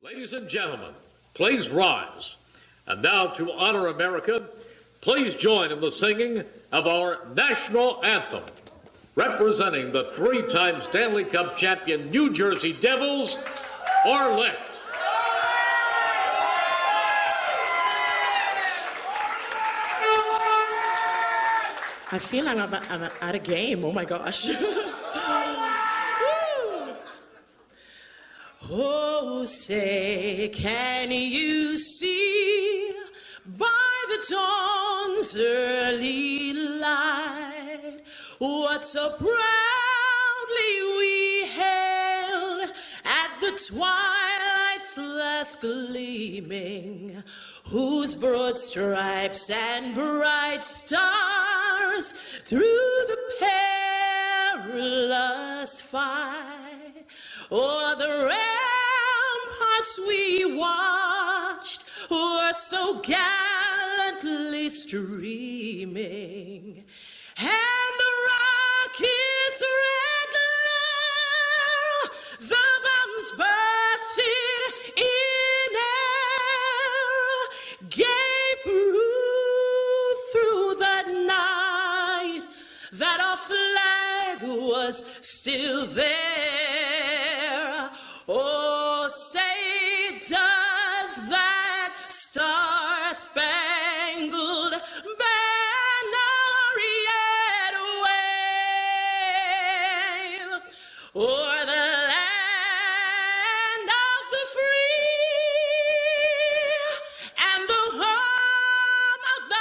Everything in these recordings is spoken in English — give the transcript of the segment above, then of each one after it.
Ladies and gentlemen, please rise. And now to honor America, please join in the singing of our national anthem. Representing the three-time Stanley Cup champion New Jersey Devils, Arlette. I feel like I'm at a game. Oh my gosh. Oh, say, can you see by the dawn's early light what so proudly we hailed at the twilight's last gleaming, whose broad stripes and bright stars through the perilous fight o'er the ramparts we watched were so gallantly streaming, and the rocket's red glare, the bombs bursting in air, gave proof through the night that our flag was still there. Oh, say, does that star-spangled banner yet wave o'er the land of the free and the home of the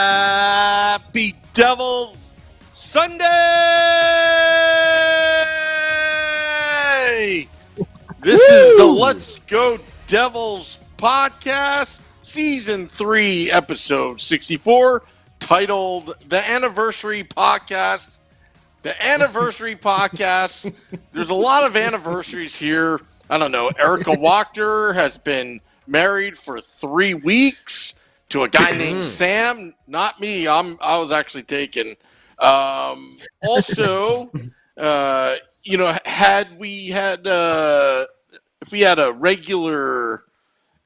Happy Devils Sunday! This is the Let's Go Devils podcast, season 3, episode 64, titled The Anniversary Podcast. The Anniversary Podcast. There's a lot of anniversaries here. I don't know. Erica Wachter has been married for 3 weeks to a guy named Sam. Not me. I was actually taken. Also, if we had a regular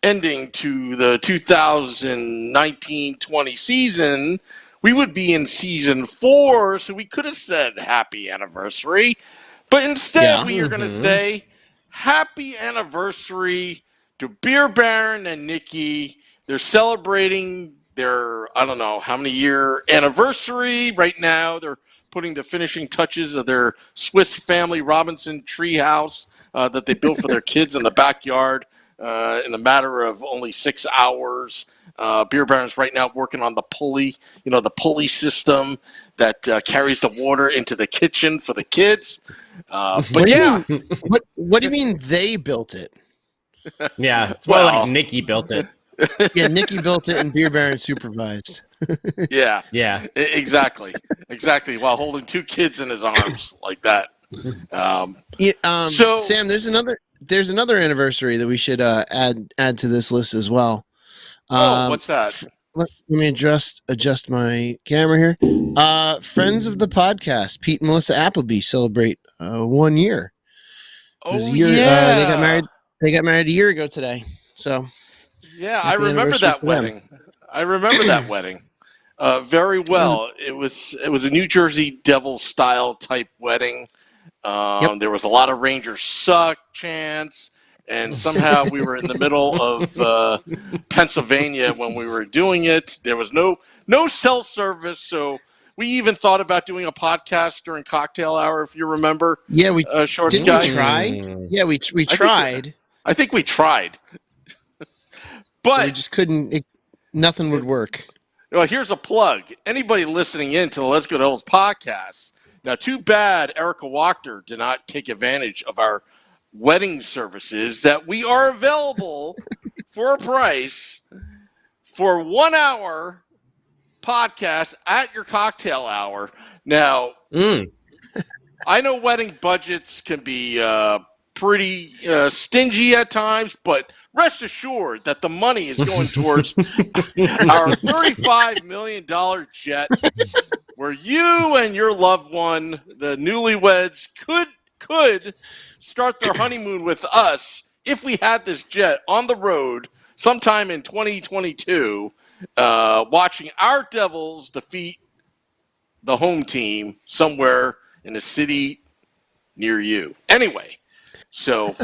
ending to the 2019-20 season, we would be in season 4, so we could have said happy anniversary. But instead, we are going to say happy anniversary to Beer Baron and Nikki. They're celebrating their, I don't know how many year anniversary right now. They're putting the finishing touches of their Swiss Family Robinson treehouse that they built for their kids in the backyard in a matter of only 6 hours. Beer Baron's right now working on the pulley, the pulley system that carries the water into the kitchen for the kids. What do you mean they built it? Yeah, it's more like Nikki built it. Yeah, Nikki built it and Beer Baron supervised. Yeah, exactly, while holding 2 kids in his arms like that. So Sam, there's another anniversary that we should add to this list as well. What's that? Let me adjust my camera here. Friends of the podcast, Pete and Melissa Appleby, celebrate 1 year. They got married a year ago today. So yeah, I remember that wedding. Very well. It was a New Jersey Devil style type wedding. There was a lot of Rangers suck chants, and somehow we were in the middle of Pennsylvania when we were doing it. There was no cell service, so we even thought about doing a podcast during cocktail hour, if you remember. Yeah, we Shorts didn't guy. we try. Yeah, we tried. I think we tried, but we just couldn't. Nothing would work. Well, here's a plug. Anybody listening in to the Let's Go Devils podcast. Now, too bad Erica Wachter did not take advantage of our wedding services that we are available for a price for 1 hour podcast at your cocktail hour. Now, I know wedding budgets can be pretty stingy at times, but rest assured that the money is going towards our $35 million jet, where you and your loved one, the newlyweds, could start their honeymoon with us if we had this jet on the road sometime in 2022, watching our Devils defeat the home team somewhere in a city near you. Anyway, so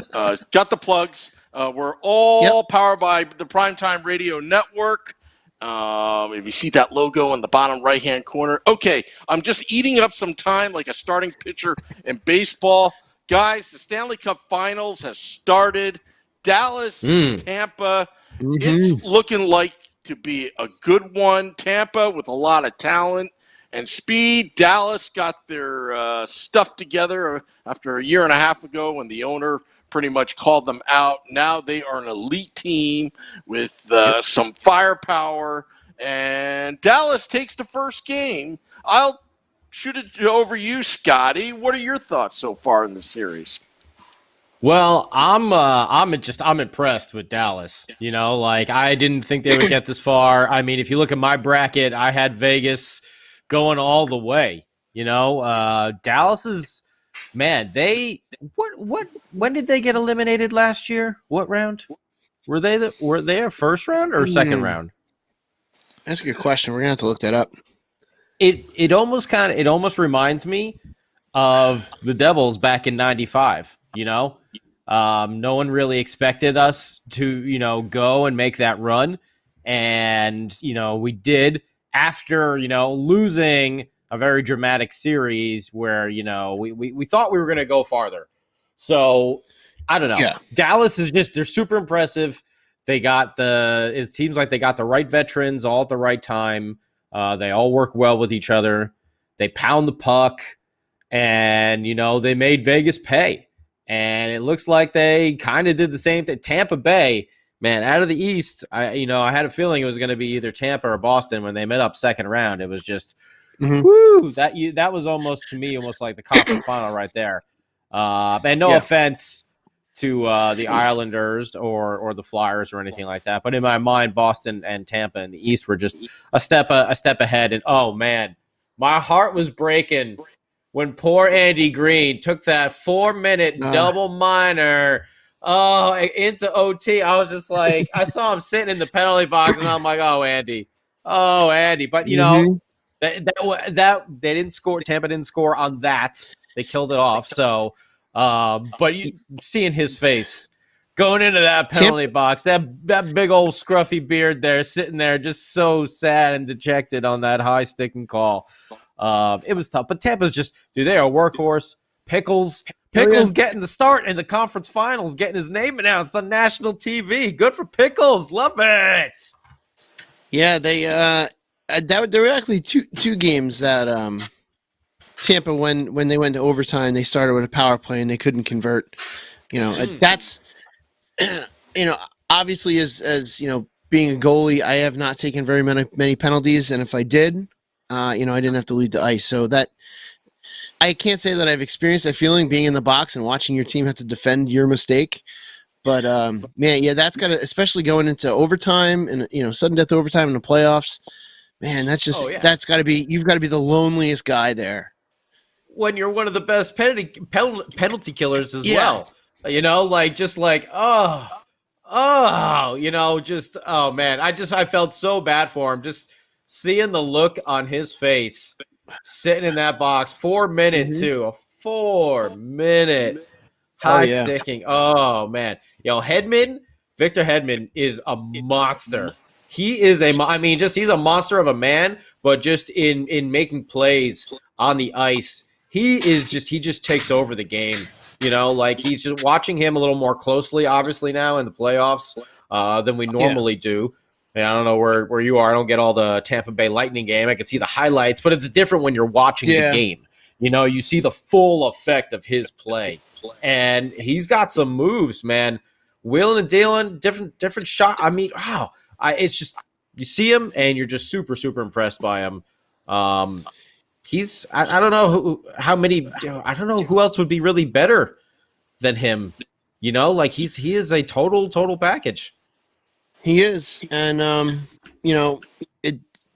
got the plugs. We're all powered by the Primetime Radio Network. If you see that logo in the bottom right-hand corner. Okay, I'm just eating up some time like a starting pitcher in baseball. Guys, the Stanley Cup Finals has started. Dallas, Tampa. It's looking like to be a good one. Tampa with a lot of talent and speed. Dallas got their stuff together after a year and a half ago when the owner pretty much called them out. Now they are an elite team with some firepower, and Dallas takes the first game. I'll shoot it over you, Scotty. What are your thoughts so far in the series? Well, I'm impressed with Dallas. You know, like I didn't think they would get this far. I mean, if you look at my bracket, I had Vegas going all the way. You know, Dallas is, man, when did they get eliminated last year? What round? Were they a first round or second round? That's a good question. We're gonna have to look that up. It almost reminds me of the Devils back in '95. You know, no one really expected us to, you know, go and make that run, and you know we did after, you know, losing a very dramatic series where, you know, we thought we were going to go farther. So I don't know. Yeah. Dallas is they're super impressive. It seems like they got the right veterans all at the right time. They all work well with each other. They pound the puck, and, you know, they made Vegas pay. And it looks like they kind of did the same thing. Tampa Bay, man, out of the East, I had a feeling it was going to be either Tampa or Boston when they met up second round. It was just, whoo, that was almost, to me, almost like the conference final right there. And no offense to the Islanders or the Flyers or anything like that, but in my mind, Boston and Tampa in the East were just a step ahead. And oh man, my heart was breaking when poor Andy Green took that 4-minute double minor into OT. I was just like, I saw him sitting in the penalty box, and I'm like, oh Andy. But you know, that they didn't score. Tampa didn't score on that. They killed it off. So, but seeing his face going into that penalty box, that big old scruffy beard there, sitting there, just so sad and dejected on that high sticking call. It was tough, but Tampa's just, dude, they are a workhorse. Pickles getting the start in the conference finals, getting his name announced on national TV. Good for Pickles. Love it. Yeah, there were actually two games that Tampa, when they went to overtime, they started with a power play and they couldn't convert. You know, that's, you know, obviously as you know, being a goalie, I have not taken very many penalties, and if I did, you know, I didn't have to lead the ice. So that, I can't say that I've experienced that feeling being in the box and watching your team have to defend your mistake. But man, yeah, that's gotta, especially going into overtime and, you know, sudden death overtime in the playoffs. Man, that's just that's got to be, you've got to be the loneliest guy there. When you're one of the best penalty killers as well, you know, like just like you know, just man, I felt so bad for him, just seeing the look on his face, sitting in that box, 4-minute too, a 4-minute high sticking. Oh man, Victor Hedman is a monster. He is he's a monster of a man, but just in making plays on the ice, he just takes over the game. You know, like he's just watching him a little more closely, obviously now in the playoffs than we normally do. And I don't know where you are. I don't get all the Tampa Bay Lightning game. I can see the highlights, but it's different when you're watching the game. You know, you see the full effect of his play. and he's got some moves, man. Wheeling and dealing, different shot. I mean, wow. It's just you see him and you're just super impressed by him. He's I don't know how many. I don't know who else would be really better than him. You know, like he is a total package. He is, and you know,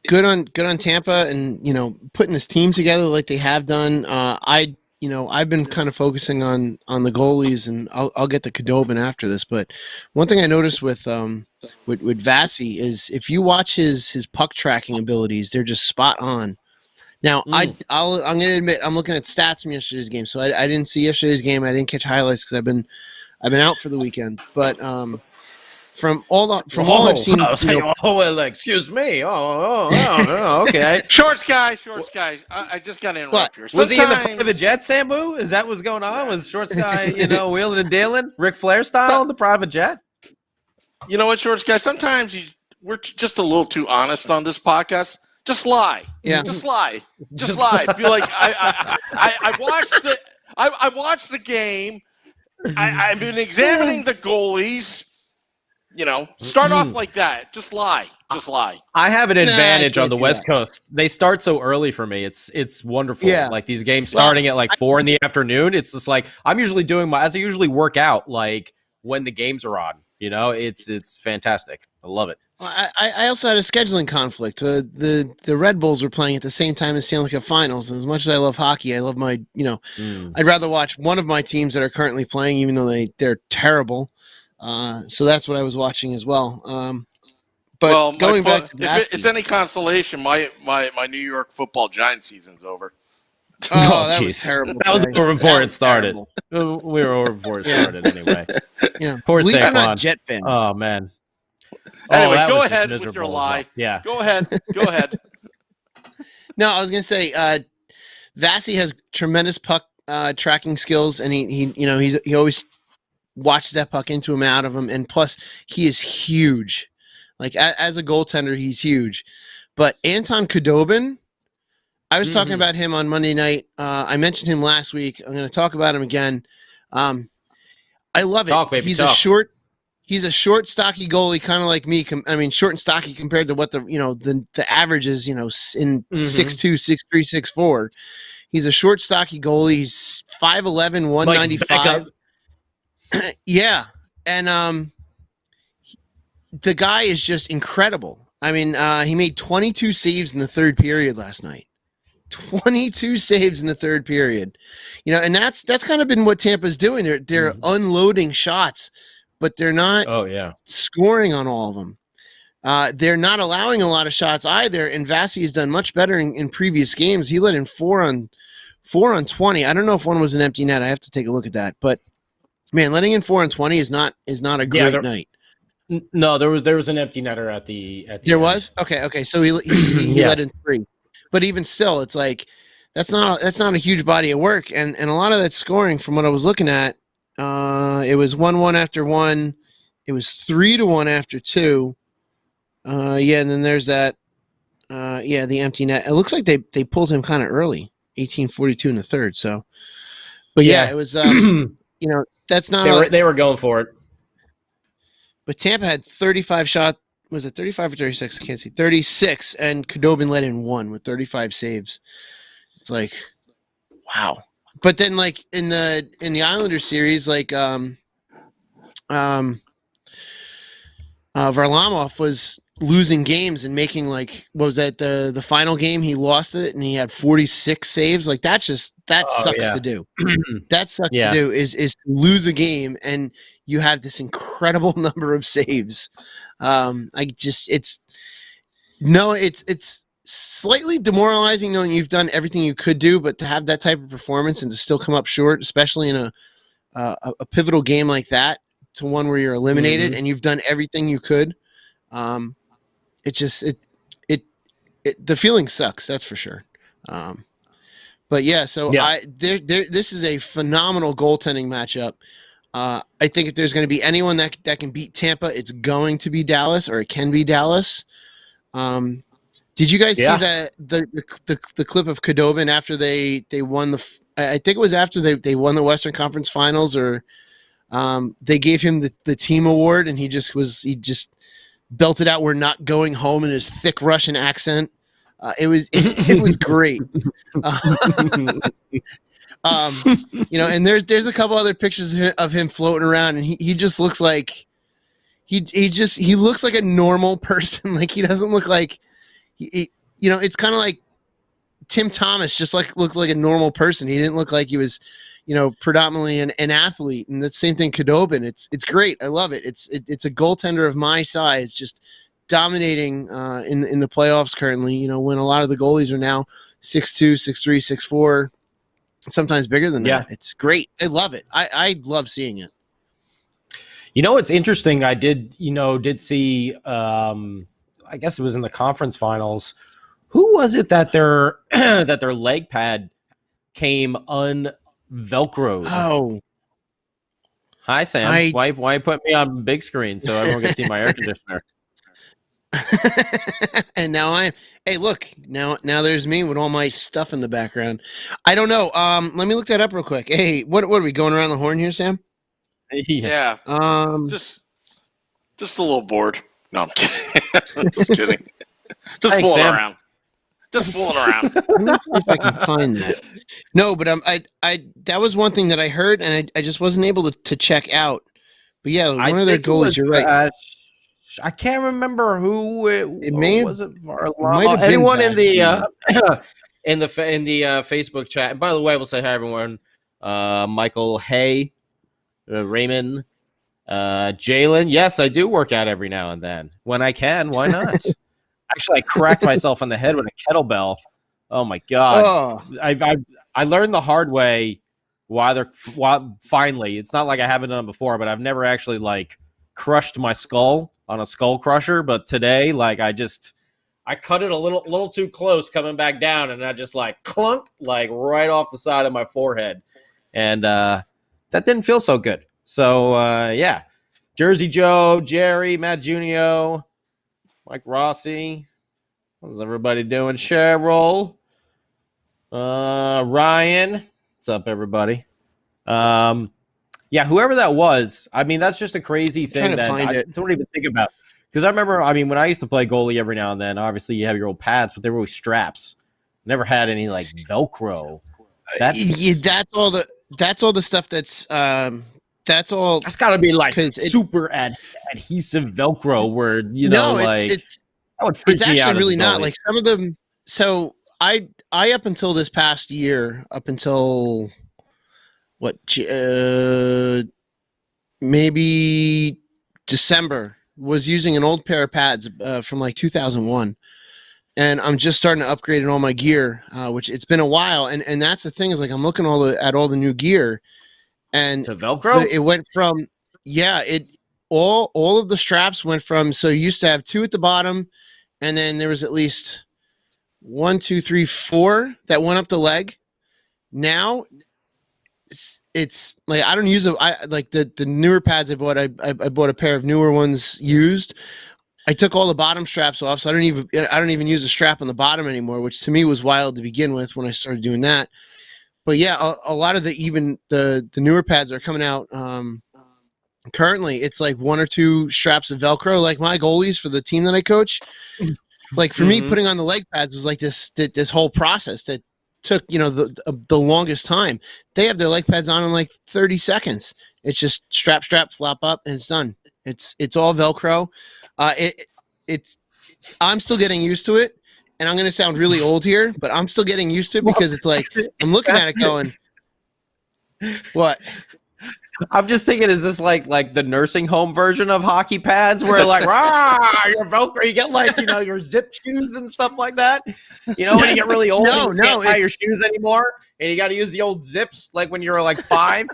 good on Tampa, and you know, putting this team together like they have done. I've been kind of focusing on the goalies, and I'll get to Khudobin after this. But one thing I noticed with Vasi is if you watch his puck tracking abilities, they're just spot on. Now I'm going to admit I'm looking at stats from yesterday's game, so I didn't see yesterday's game. I didn't catch highlights because I've been out for the weekend. But from all I've seen, well, excuse me. Okay. Shorts guy. I just got to interrupt here. Was he in the private jet, Sambu? Is that what's going on? Was Shorts guy, wheeling and dealing, Ric Flair style in the private jet? You know what, Shorts guy? Sometimes we're just a little too honest on this podcast. Just lie. Yeah. Just lie. Be like, I watched it. I watched the game. I've been examining the goalies. Start off like that. Just lie. I have an advantage on the West Coast. They start so early for me. It's wonderful. Yeah. Like these games starting at like 4 p.m. It's just like I'm usually doing as I usually work out like when the games are on. It's fantastic. I love it. I also had a scheduling conflict. The Red Bulls were playing at the same time as Stanley Cup Finals. And as much as I love hockey, I love my I'd rather watch one of my teams that are currently playing, even though they're terrible. So that's what I was watching as well. But going back to if it's any consolation, my New York Football Giants season's over. Oh, that was terrible. That was over before it started. We were over before it started anyway. Poor at least Saquon. I'm not Jet fans. Oh man. Anyway, that go was ahead just with your miserable. lie. Yeah. Go ahead. No, I was gonna say Vasi has tremendous puck tracking skills, and he always watches that puck into him, out of him, and plus he is huge. Like as a goaltender, he's huge. But Anton Khudobin, I was talking about him on Monday night. I mentioned him last week. I'm going to talk about him again. I love it. He's a short, stocky goalie, kind of like me. Short and stocky compared to what the average is. In 6'2", 6'3", 6'4". He's a short, stocky goalie. He's 5'11", 195. Yeah, and the guy is just incredible. He made 22 saves in the third period last night. 22 saves in the third period. And that's kind of been what Tampa's doing. They're unloading shots, but they're not scoring on all of them. They're not allowing a lot of shots either, and Vasi has done much better in previous games. He let in 4 on 20. I don't know if one was an empty net. I have to take a look at that. But man, letting in 4 on 20 is not a great night. No, there was an empty netter at the there end. was? Okay. So he let in 3. But even still, it's like that's not a huge body of work, and a lot of that scoring from what I was looking at, it was 1-1 after 1, it was 3-1 after 2. And then there's that the empty net. It looks like they pulled him kind of early, 18:42 in the third. So, but it was that's not they were going for it. But Tampa had 35 shot. Was it 35 or 36? I can't see. 36, and Khudobin let in 1 with 35 saves. It's like, wow. But then, like in the Islanders series, like Varlamov was losing games and making what was that the final game he lost it and he had 46 saves. Like that sucks to do. That sucks to do is to lose a game and you have this incredible number of saves. It's slightly demoralizing knowing you've done everything you could do, but to have that type of performance and to still come up short, especially in a pivotal game like that, to one where you're eliminated and you've done everything you could. The feeling sucks, that's for sure. This is a phenomenal goaltending matchup. I think if there's going to be anyone that can beat Tampa, it's going to be Dallas, or it can be Dallas. Did you guys see the clip of Khudobin after they won I think it was after they won the Western Conference Finals, or they gave him the team award, and he just belted out "We're not going home" in his thick Russian accent. It was great. And there's a couple other pictures of him floating around, and he just looks like he looks like a normal person. Like, he doesn't look like it's kind of like Tim Thomas just looked like a normal person. He didn't look like he was, predominantly an athlete. And the same thing, Khudobin. It's great. I love it. It's a goaltender of my size, just dominating in the playoffs currently. When a lot of the goalies are now 6'2", 6'3", 6'4", sometimes bigger than that. It's great. I love it. I love seeing it. It's interesting. I did see. I guess it was in the conference finals. Who was it that their that their leg pad came unvelcroed? Oh, hi Sam. Why put me on big screen so everyone can see my air conditioner? And now hey, look, now there's me with all my stuff in the background. I don't know. Let me look that up real quick. Hey, what are we going around the horn here, Sam? Yeah. Just a little bored. No, I'm kidding. Just kidding. Just fooling around. Just fooling around. Let me see if I can find that. No, but I that was one thing that I heard, and I just wasn't able to check out. But yeah, one of their goalies. You're right. I can't remember who it may have. Was it Varlamov? Anyone in the in the Facebook chat? And by the way, we'll say hi everyone. Michael, hey, Raymond, Jalen. Yes, I do work out every now and then when I can. Why not? Actually, I cracked myself on the head with a kettlebell. Oh my god! Oh. I learned the hard way. Finally, it's not like I haven't done it before, but I've never actually crushed my skull on a skull crusher. But today, I cut it a little too close coming back down, and I just clunk right off the side of my forehead, and that didn't feel so good. So yeah, Jersey Joe, Jerry, Matt Junio, Mike Rossi. How's everybody doing? Cheryl, Ryan. What's up, everybody? Yeah, whoever that was. I mean, that's just a crazy thing that I don't even think about. Because I remember, when I used to play goalie every now and then, obviously you have your old pads, but they were always straps. Never had any Velcro. That's all the stuff that's that's all. That's got to be super adhesive Velcro where, that would freak me out. It's actually really not. Some of them. So I up until this past year, up until maybe December, was using an old pair of pads from 2001. And I'm just starting to upgrade all my gear, which it's been a while. And that's the thing is I'm looking at all the new gear, and to Velcro. It went from all of the straps went from, so you used to have 2 at the bottom, and then there was at least 1, 2, 3, 4 that went up the leg. Now it's I don't use the newer pads I bought. I bought a pair of newer ones used. I took all the bottom straps off, so I don't even use a strap on the bottom anymore, which to me was wild to begin with when I started doing that. But yeah, a lot of the newer pads are coming out. Currently, it's 1 or 2 straps of Velcro. Like my goalies for the team that I coach, for me, putting on the leg pads was this whole process that took the longest time. They have their leg pads on in 30 seconds. It's just strap, flop up, and it's done. It's all Velcro. I'm still getting used to it, and I'm going to sound really old here, but I'm still getting used to it because it's I'm looking at it going, what? I'm just thinking, is this like the nursing home version of hockey pads where your Velcro, you get your zip shoes and stuff like that? When you get really old, you can't buy your shoes anymore, and you got to use the old zips when you're 5,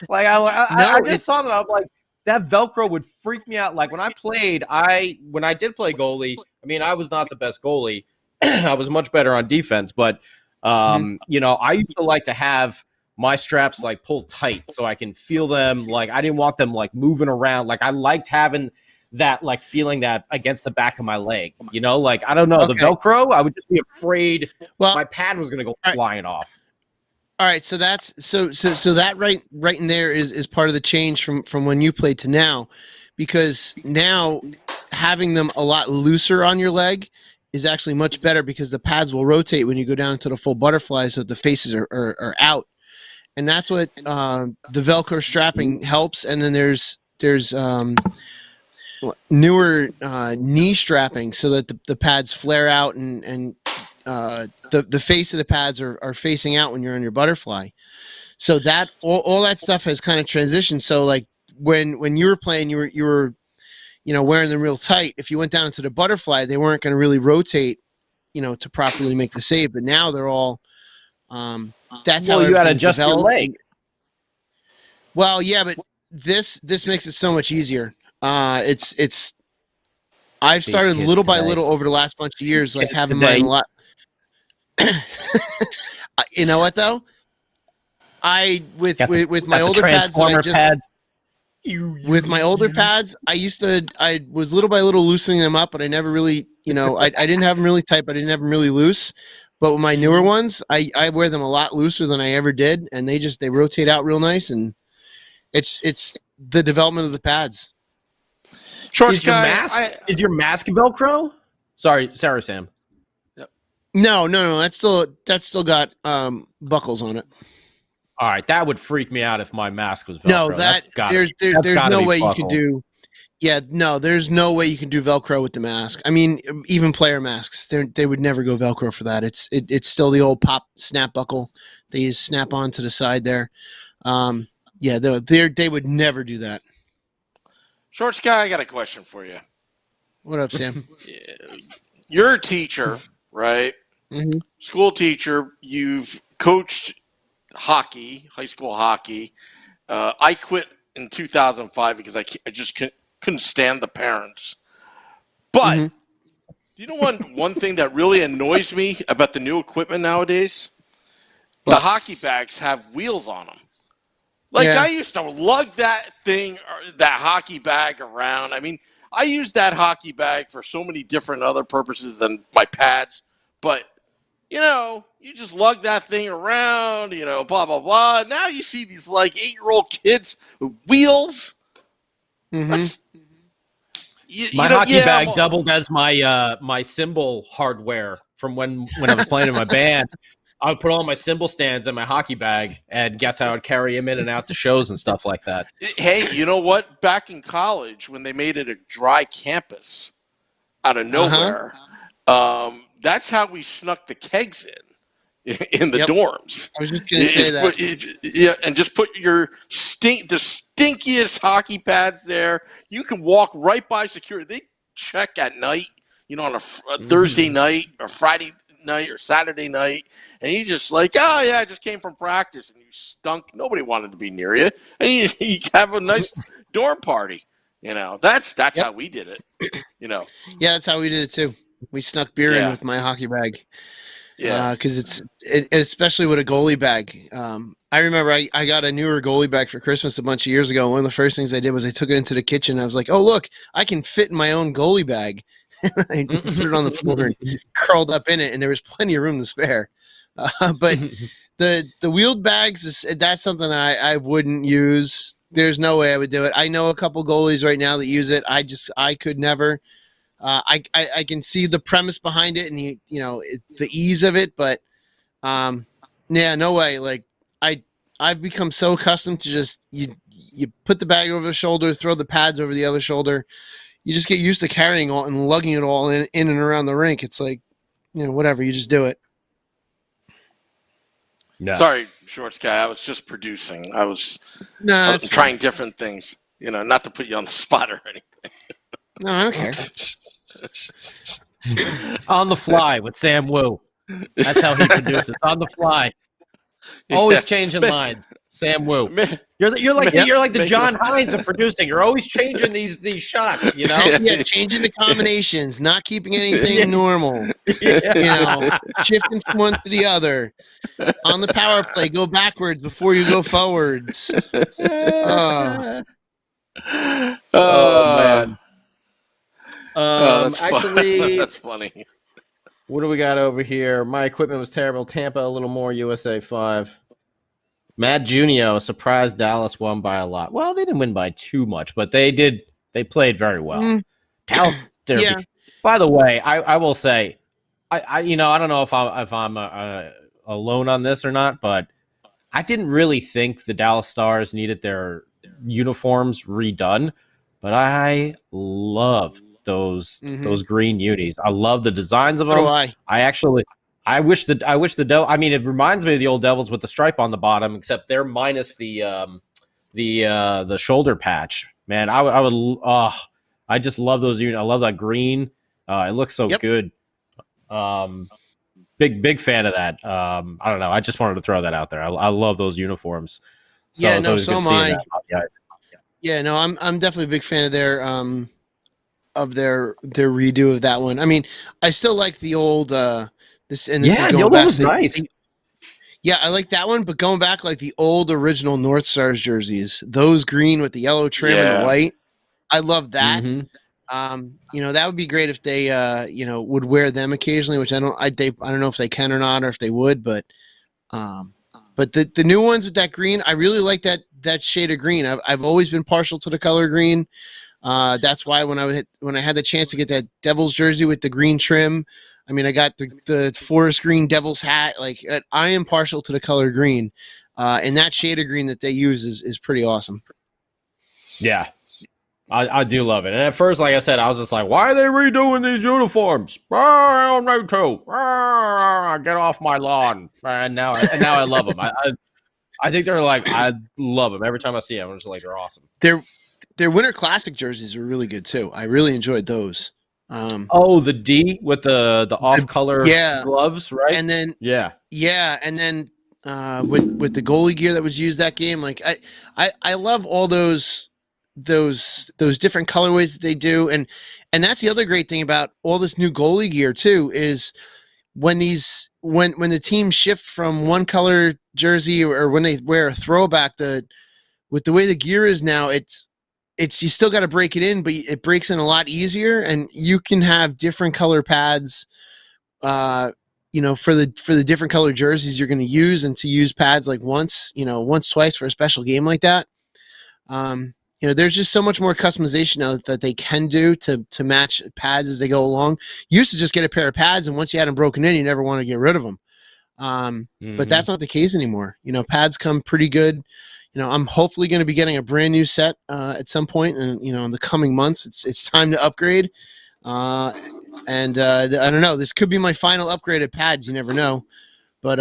I just saw that. I'm like, that Velcro would freak me out. When I did play goalie, I was not the best goalie. I was much better on defense, but I used to like to have my straps pulled tight so I can feel them. I didn't want them moving around. I liked having that feeling that against the back of my leg. I don't know. Okay. The Velcro, I would just be afraid my pad was going to go flying off. All right, so that's so that right in there is part of the change from when you played to now, because now having them a lot looser on your leg is actually much better because the pads will rotate when you go down into the full butterfly, so the faces are out, and that's what the Velcro strapping helps. And then there's newer knee strapping so that the pads flare out and the face of the pads are facing out when you're on your butterfly. So that all that stuff has kind of transitioned. So like when you were playing, you were wearing them real tight. If you went down into the butterfly, they weren't going to really rotate, to properly make the save. But now they're all. That's how you got to adjust your leg. Well, yeah, but this makes it so much easier. It's. I've started little by little over the last bunch of years, like having mine a lot. You know what though? With my older pads, with my older pads, I was little by little loosening them up, but I never really, I didn't have them really tight, but I didn't have them really loose. But with my newer ones, I wear them a lot looser than I ever did, and they rotate out real nice, and it's the development of the pads. Is your mask Velcro? Sorry, Sam. No. That's still got buckles on it. All right, that would freak me out if my mask was Velcro. No, there's no way you could do. Yeah, no, there's no way you can do Velcro with the mask. I mean, even player masks, they would never go Velcro for that. It's still the old pop snap buckle. They use snap on to the side there. Yeah, they would never do that. Short Sky, I got a question for you. What up, Sam? You're a teacher, right? Mm-hmm. School teacher. You've coached hockey, high school hockey. I quit in 2005 because I just couldn't stand the parents. But do you know one thing that really annoys me about the new equipment nowadays? The hockey bags have wheels on them. Like, I used to lug that hockey bag around. I mean, I use that hockey bag for so many different other purposes than my pads. But, you just lug that thing around, blah, blah, blah. Now you see these, 8-year-old kids with wheels. Mm-hmm. My hockey bag doubled as my cymbal hardware from when I was playing in my band. I would put all my cymbal stands in my hockey bag, and that's how I would carry them in and out to shows and stuff like that. Hey, you know what? Back in college, when they made it a dry campus out of nowhere, that's how we snuck the kegs in the dorms. I was just going to say that. And just put the stinkiest hockey pads there. You can walk right by security. They check at night, on a Thursday night or Friday night or Saturday night, and you just I just came from practice, and you stunk. Nobody wanted to be near you, and you have a nice dorm party. That's how we did it. Yeah, that's how we did it too. We snuck beer in with my hockey bag. Yeah, because especially with a goalie bag. I remember I got a newer goalie bag for Christmas a bunch of years ago. One of the first things I did was I took it into the kitchen. I was like, "Oh, look, I can fit in my own goalie bag." I put it on the floor and curled up in it, and there was plenty of room to spare. But the wheeled bags, that's something I wouldn't use. There's no way I would do it. I know a couple goalies right now that use it. I could never. I can see the premise behind it and the ease of it, but no way. Like I've become so accustomed to just you put the bag over the shoulder, throw the pads over the other shoulder. You just get used to carrying all and lugging it all in and around the rink. It's like, whatever. You just do it. No. Sorry, Shorts Guy. I was just producing. I was trying different things. Not to put you on the spot or anything. No, I don't care. On the fly with Sam Wu. That's how he produces. On the fly. Always changing lines. Sam Wu. You're like the John Hines of producing. You're always changing these shots, Yeah, changing the combinations, not keeping anything normal. Shifting from one to the other. On the power play, go backwards before you go forwards. Man. That's actually, that's funny. What do we got over here? My equipment was terrible. Tampa, a little more. USA 5. Matt Junio, surprised Dallas won by a lot. Well, they didn't win by too much, but they did. They played very well. Dallas Derby. Yeah. By the way, I will say, I don't know if I'm alone on this or not, but I didn't really think the Dallas Stars needed their uniforms redone, but I love those green unis. I love the designs of them. So do I. I wish the Devil. I mean, it reminds me of the old Devils with the stripe on the bottom, except they're minus the shoulder patch. Man, I would. I just love those units. I love that green. It looks so good. Big fan of that. I don't know. I just wanted to throw that out there. I love those uniforms. So, Yeah, so am I. that, guys. Yeah, no, I'm definitely a big fan of their redo of that one. I mean, I still like the old this is the going old back, one was nice. Yeah, I like that one, but going back like the old original North Stars jerseys, those green with the yellow trim and the white, I love that. That would be great if they would wear them occasionally, which I don't know if they can or not, or if they would, but the new ones with that green, I really like that shade of green. I've always been partial to the color green. That's why when I had the chance to get that Devils jersey with the green trim, I mean, I got the forest green Devils hat. Like, I am partial to the color green, and that shade of green that they use is pretty awesome. Yeah, I do love it. And at first, like I said, I was just like, why are they redoing these uniforms? I don't know too. Get off my lawn. And now I love them. I think they're like, I love them. Every time I see them, I'm just like, they're awesome. Their Winter Classic jerseys were really good too. I really enjoyed those. The D with the off color gloves, right? And then and then with the goalie gear that was used that game, like I love all those different colorways that they do, and that's the other great thing about all this new goalie gear too, is when the teams shift from one color jersey or when they wear a throwback, with the way the gear is now, it's you still got to break it in, but it breaks in a lot easier, and you can have different color pads for the different color jerseys you're going to use, and to use pads like once, twice for a special game like that. There's just so much more customization now that they can do to match pads as they go along. You used to just get a pair of pads, and once you had them broken in, you never want to get rid of them. But that's not the case anymore. Pads come pretty good. I'm hopefully going to be getting a brand new set at some point, and in the coming months, it's time to upgrade. I don't know. This could be my final upgrade of pads. You never know, but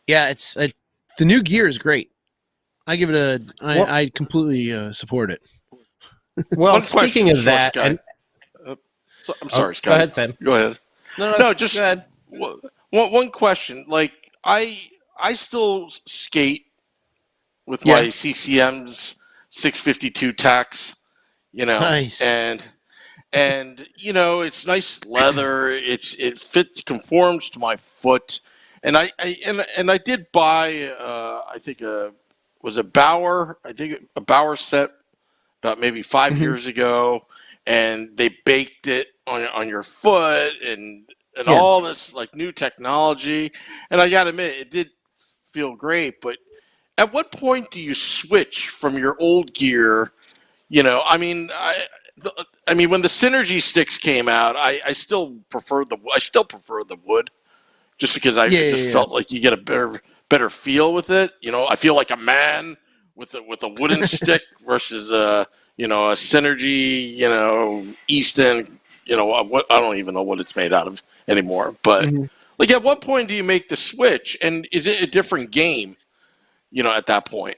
it's the new gear is great. I give it I completely support it. Well, speaking of that, I'm sorry, Scott. Go ahead, Sam. Go ahead. No, just go ahead. One question. Like, I still skate with my CCM's 652 tax, Nice. and it's nice leather. It conforms to my foot, and I did buy I think was a Bauer set about maybe 5 years ago, and they baked it on your foot and all this like new technology, and I gotta admit it did feel great. But at what point do you switch from your old gear? I mean when the Synergy sticks came out, I still prefer the wood, just because I felt like you get a better feel with it. I feel like a man with a wooden stick versus a Synergy, Easton, what, I don't even know what it's made out of anymore. But like, at what point do you make the switch, and is it a different game? At that point.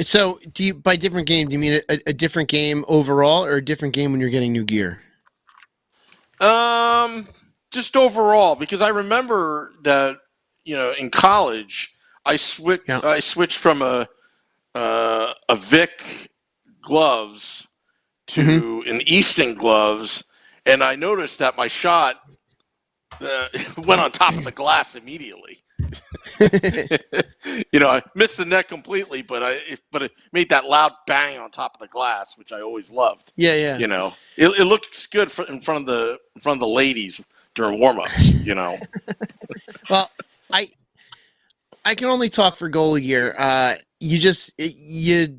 So, by different game, do you mean a different game overall, or a different game when you're getting new gear? Just overall, because I remember that in college I switched from a Vic gloves to an Easton gloves, and I noticed that my shot went on top of the glass immediately. I missed the net completely, but it made that loud bang on top of the glass, which I always loved. Yeah. It looks good in front of the ladies during warm-ups. Well, I can only talk for goalie gear. You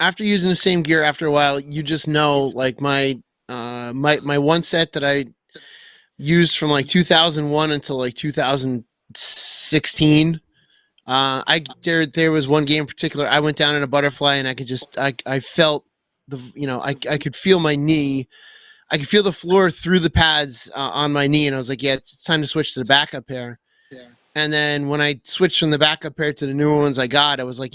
after using the same gear after a while, you just know, like my one set that I used from like 2001 until like 2016. There was one game in particular. I went down in a butterfly, and I felt I could feel my knee. I could feel the floor through the pads on my knee, and I was like, yeah, it's time to switch to the backup pair. Yeah. And then when I switched from the backup pair to the newer ones I got, I was like,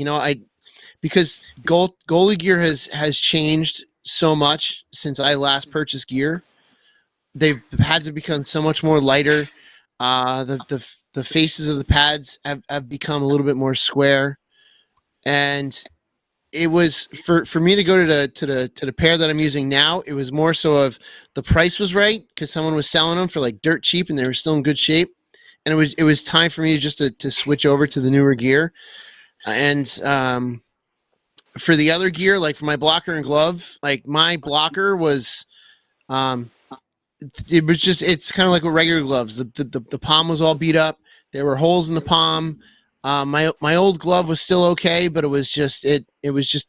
because goalie gear has changed so much since I last purchased gear. The pads have become so much more lighter. The faces of the pads have become a little bit more square, and it was for me to go to the pair that I'm using now. It was more so of the price was right because someone was selling them for like dirt cheap and they were still in good shape, and it was time for me just to switch over to the newer gear. And for the other gear, like for my blocker and glove, like my blocker was it's kind of like with regular gloves. The palm was all beat up. There were holes in the palm. My old glove was still okay, but it was just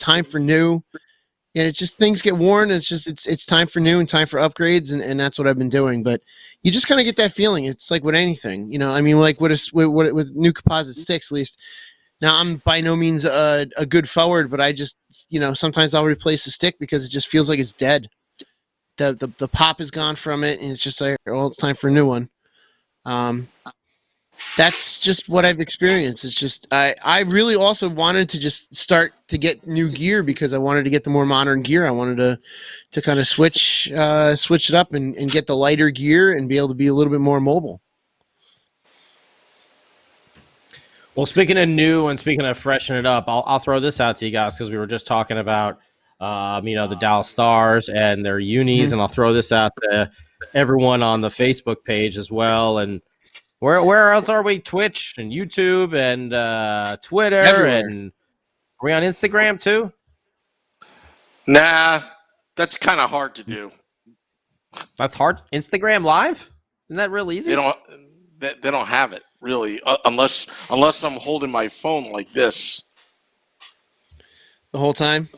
time for new. And it's just things get worn, and it's time for new and time for upgrades, and that's what I've been doing. But you just kind of get that feeling. It's like with anything, I mean, like with new composite sticks, at least. Now I'm by no means a good forward, but I just sometimes I'll replace the stick because it just feels like it's dead. The pop is gone from it, and it's just like, well, it's time for a new one. That's just what I've experienced. It's just I really also wanted to just start to get new gear because I wanted to get the more modern gear. I wanted to kind of switch it up and get the lighter gear and be able to be a little bit more mobile. Well, speaking of new and speaking of freshen it up, I'll throw this out to you guys because we were just talking about the Dallas Stars and their unis, and I'll throw this out to everyone on the Facebook page as well. And where else are we? Twitch and YouTube and Twitter, everywhere. And are we on Instagram too? Nah, that's kind of hard to do. That's hard. Instagram Live? Isn't that real easy? They don't have it really, unless I'm holding my phone like this the whole time.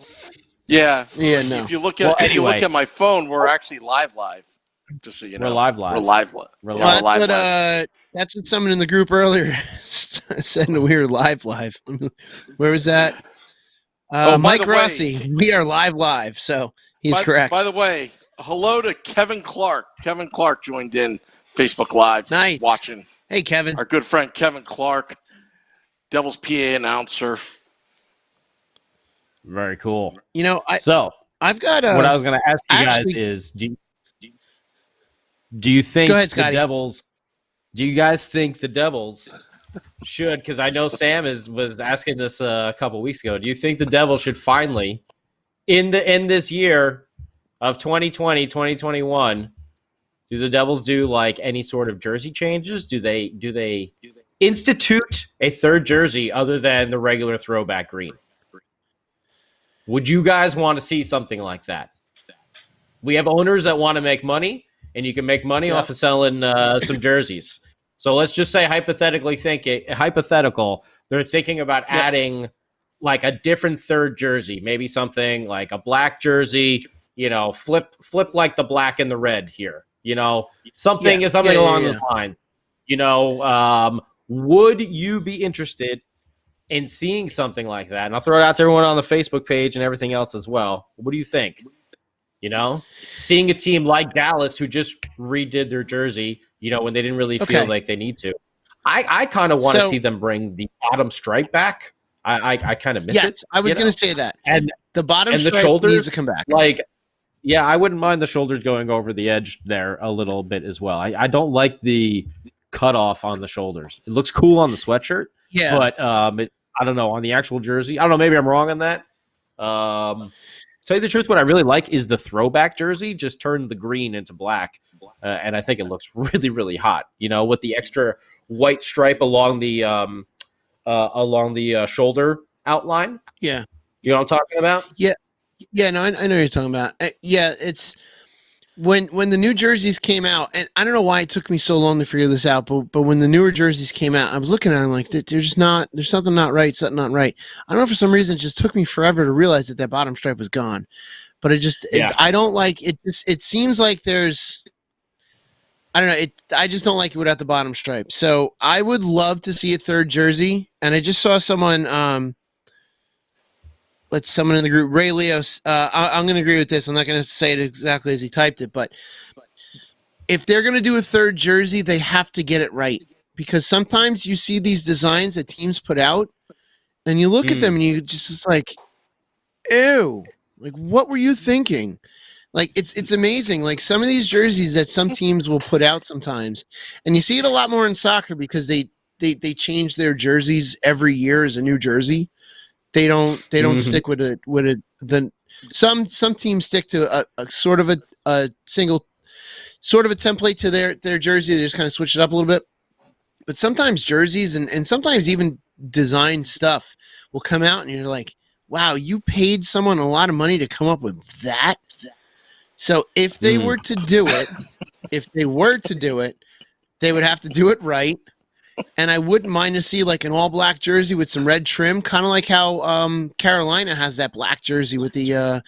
Yeah. Yeah. No. If you look at my phone, we're actually live. Just so you know, we're live. We're live. That's what someone in the group earlier said. We were live. Where was that? Mike Rossi. We are live. So he's correct. By the way, hello to Kevin Clark. Kevin Clark joined in Facebook Live. Nice. Watching. Hey, Kevin. Our good friend Kevin Clark, Devils PA announcer. Very cool. I've got what I was going to ask you guys is, do you think the Devils? Do you guys think the Devils should? Because I know Sam was asking this a couple weeks ago. Do you think the Devils should finally, in this year of 2020, 2021, do the Devils do like any sort of jersey changes? Do they institute a third jersey other than the regular throwback green? Would you guys want to see something like that? We have owners that want to make money, and you can make money off of selling some jerseys. So let's just say hypothetically they're thinking about adding like a different third jersey, maybe something like a black jersey, flip like the black and the red here, something along those lines. Would you be interested in seeing something like that? And I'll throw it out to everyone on the Facebook page and everything else as well. What do you think? Seeing a team like Dallas who just redid their jersey, when they didn't really feel like they need to. I kind of want to see them bring the bottom stripe back. I kind of miss it. I was going to say that. And the bottom and stripe the shoulders needs to come back. I wouldn't mind the shoulders going over the edge there a little bit as well. I don't like the cutoff on the shoulders. It looks cool on the sweatshirt. Yeah. But I don't know, on the actual jersey. I don't know, maybe I'm wrong on that. Tell you the truth, what I really like is the throwback jersey. Just turn the green into black, and I think it looks really, really hot. With the extra white stripe along the shoulder outline. Yeah, you know what I'm talking about? Yeah. No, I know what you're talking about. when the new jerseys came out, and I don't know why it took me so long to figure this out, but when the newer jerseys came out, I was looking at them like there's something not right, something not right. I don't know, for some reason it just took me forever to realize that bottom stripe was gone. But I don't like it. It seems like there's, I don't know. I just don't like it without the bottom stripe. So I would love to see a third jersey. And I just saw someone, someone in the group, Ray Leos. I'm going to agree with this. I'm not going to say it exactly as he typed it, but if they're going to do a third jersey, they have to get it right, because sometimes you see these designs that teams put out, and you look at them and you just like, ew. Like, what were you thinking? Like, it's amazing. Like, some of these jerseys that some teams will put out sometimes, and you see it a lot more in soccer because they change their jerseys every year as a new jersey. They don't stick with some teams stick to a sort of a single sort of a template to their jersey. They just kind of switch it up a little bit. But sometimes jerseys and sometimes even design stuff will come out and you're like, wow, you paid someone a lot of money to come up with that. So if they were to do it, they would have to do it right. And I wouldn't mind to see like an all black jersey with some red trim, kind of like how Carolina has that black jersey with the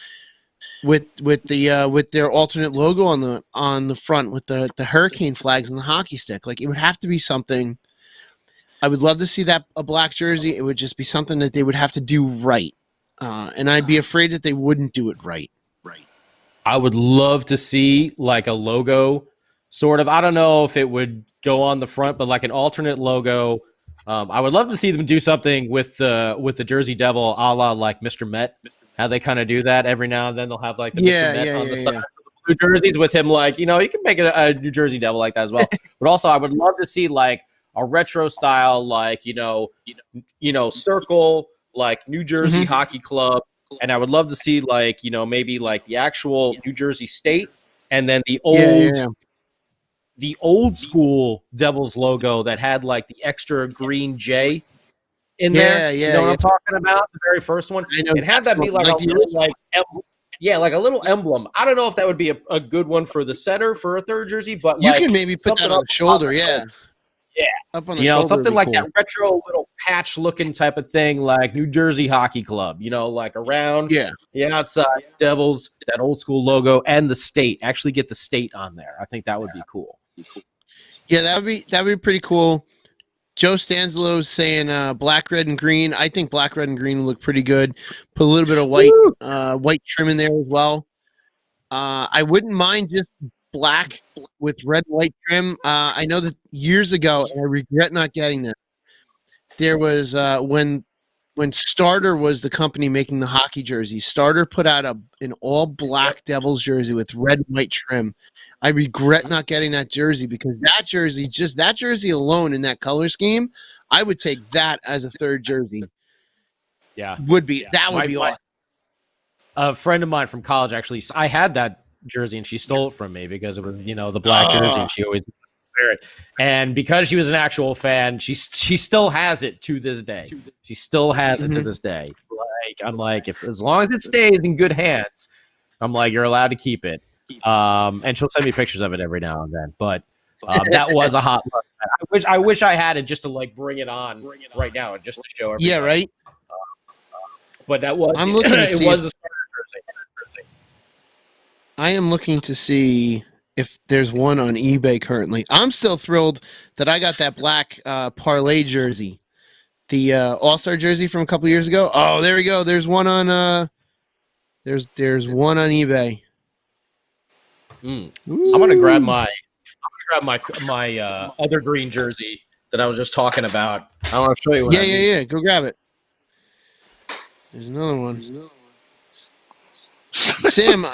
with their alternate logo on the front with the hurricane flags and the hockey stick. Like, it would have to be something. I would love to see that, a black jersey. It would just be something that they would have to do right. And I'd be afraid that they wouldn't do it right. I would love to see like a logo, sort of. I don't know if it would go on the front, but like an alternate logo. I would love to see them do something with the Jersey Devil, a la like Mr. Met. How they kind of do that every now and then. They'll have like the Mr. Met on the side of the blue jerseys with him. Like, you can make it a New Jersey Devil like that as well. But also, I would love to see like a retro style, like circle, like New Jersey Hockey Club. And I would love to see like, maybe like the actual New Jersey State and then the old school Devils logo that had like the extra green J in there. You know what I'm talking about? The very first one. And had that be like a little like like a little emblem. I don't know if that would be a good one for the setter for a third jersey, but you can maybe put that on the shoulder, up on the shoulder, something like that retro little patch looking type of thing, like New Jersey Hockey Club, like around the outside, Devils, that old school logo, and the state. Actually get the state on there. I think that would be cool. Yeah, that'd be pretty cool. Joe Stanzalo's saying black, red, and green. I think black, red, and green would look pretty good. Put a little bit of white trim in there as well. I wouldn't mind just black with red and white trim. I know that years ago, and I regret not getting this, there was when Starter was the company making the hockey jerseys, Starter put out an all black Devils jersey with red and white trim. I regret not getting that jersey, because that jersey alone in that color scheme, I would take that as a third jersey. That would be awesome. A friend of mine from college, actually, I had that jersey and she stole it from me because it was, the black jersey, and she always wear it. And because she was an actual fan, she still has it to this day. She still has it to this day. Like, I'm like, as long as it stays in good hands, I'm like, you're allowed to keep it. And she'll send me pictures of it every now and then. But that was a hot look. I wish I had it just to like bring it on right now and just to show everybody. Yeah, right. But that was I'm looking to it see was a jersey. I am looking to see if there's one on eBay currently. I'm still thrilled that I got that black parlay jersey, the All-Star jersey from a couple years ago. Oh, there we go. There's one on there's one on eBay. I'm gonna grab my other green jersey that I was just talking about. I want to show you what I mean. Yeah. Go grab it. There's another one. Sam,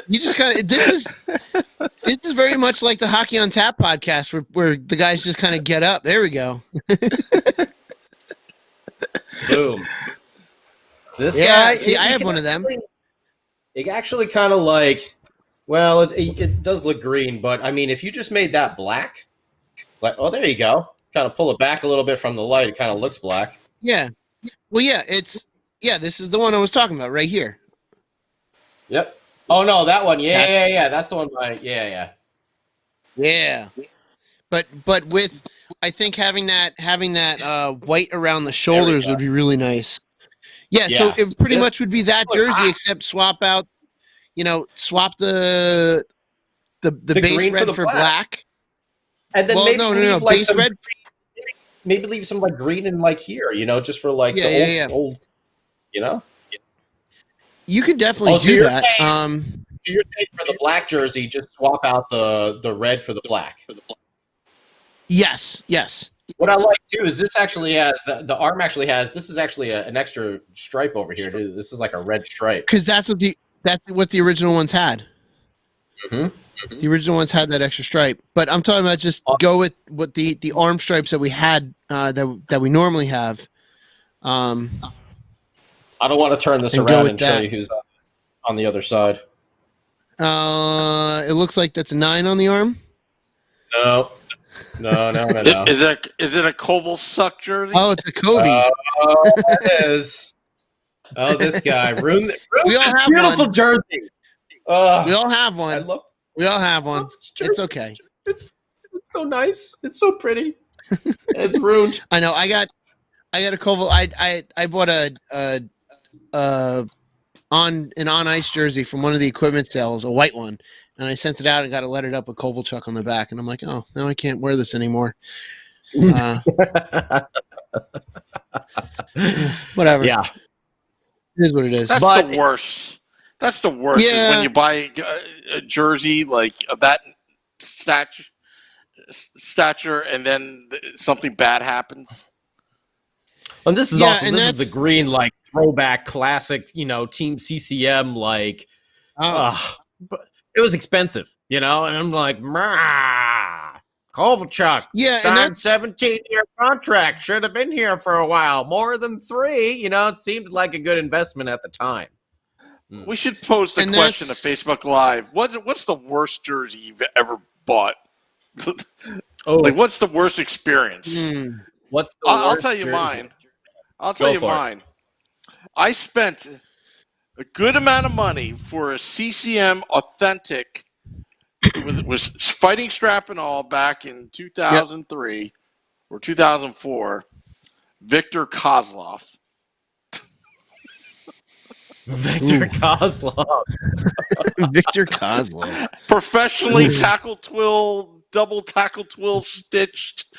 you just kind of this is very much like the Hockey on Tap podcast where the guys just kind of get up. There we go. Boom. This guy. See, I have one of them. It actually kind of like, well, it does look green, but I mean, if you just made that black, like, oh, there you go. Kind of pull it back a little bit from the light. It kind of looks black. Yeah. Well, this is the one I was talking about right here. Yep. Oh no, that one. Yeah. That's the one. Yeah. But with, I think having that white around the shoulders would be really nice. Yeah. So Yeah. it pretty much would be that jersey, except swap out. Swap the base green red for black. And then Well, maybe no, leave like base some red. maybe leave some like green and like here, just for like the old, You could definitely do that. So you're saying for the black jersey, just swap out the red for the black. Yes. What I like too is this actually has the arm actually has this is actually an extra stripe over here too. This is like a red stripe because that's what the original ones had. Mm-hmm. The original ones had that extra stripe, but I'm talking about just go with what the arm stripes that we had that we normally have. I don't want to turn this around and show you who's on the other side. It looks like that's a 9 on the arm. No. Is it a Kovalchuk jersey? Oh, it's a Kobe. Oh, it is. Oh, this guy ruined we all have beautiful one. Jersey. We all have one. We all have one. It's okay. It's so nice. It's so pretty. It's ruined. I know. I got a Koval. I bought an on ice jersey from one of the equipment sales, a white one, and I sent it out and got it lettered up with Kovalchuk on the back, and I'm like, oh, now I can't wear this anymore. Whatever. Yeah, it is what it is. That's the worst. That's the worst. Yeah. Is when you buy a jersey like that stature, and then something bad happens. And this is is the green like throwback classic, Team CCM like. But it was expensive, and I'm like, Kovalchuk, signed 17-year contract, should have been here for a while, more than 3. It seemed like a good investment at the time. We should pose the question to Facebook Live. What's the worst jersey you've ever bought? Like, what's the worst experience? What's the I'll worst tell you jersey? mine. I'll tell you mine. I spent a good amount of money for a CCM authentic was fighting strap and all back in 2003 or 2004. Victor Kozlov. Victor Kozlov. Victor Kozlov. Professionally double tackle twill stitched.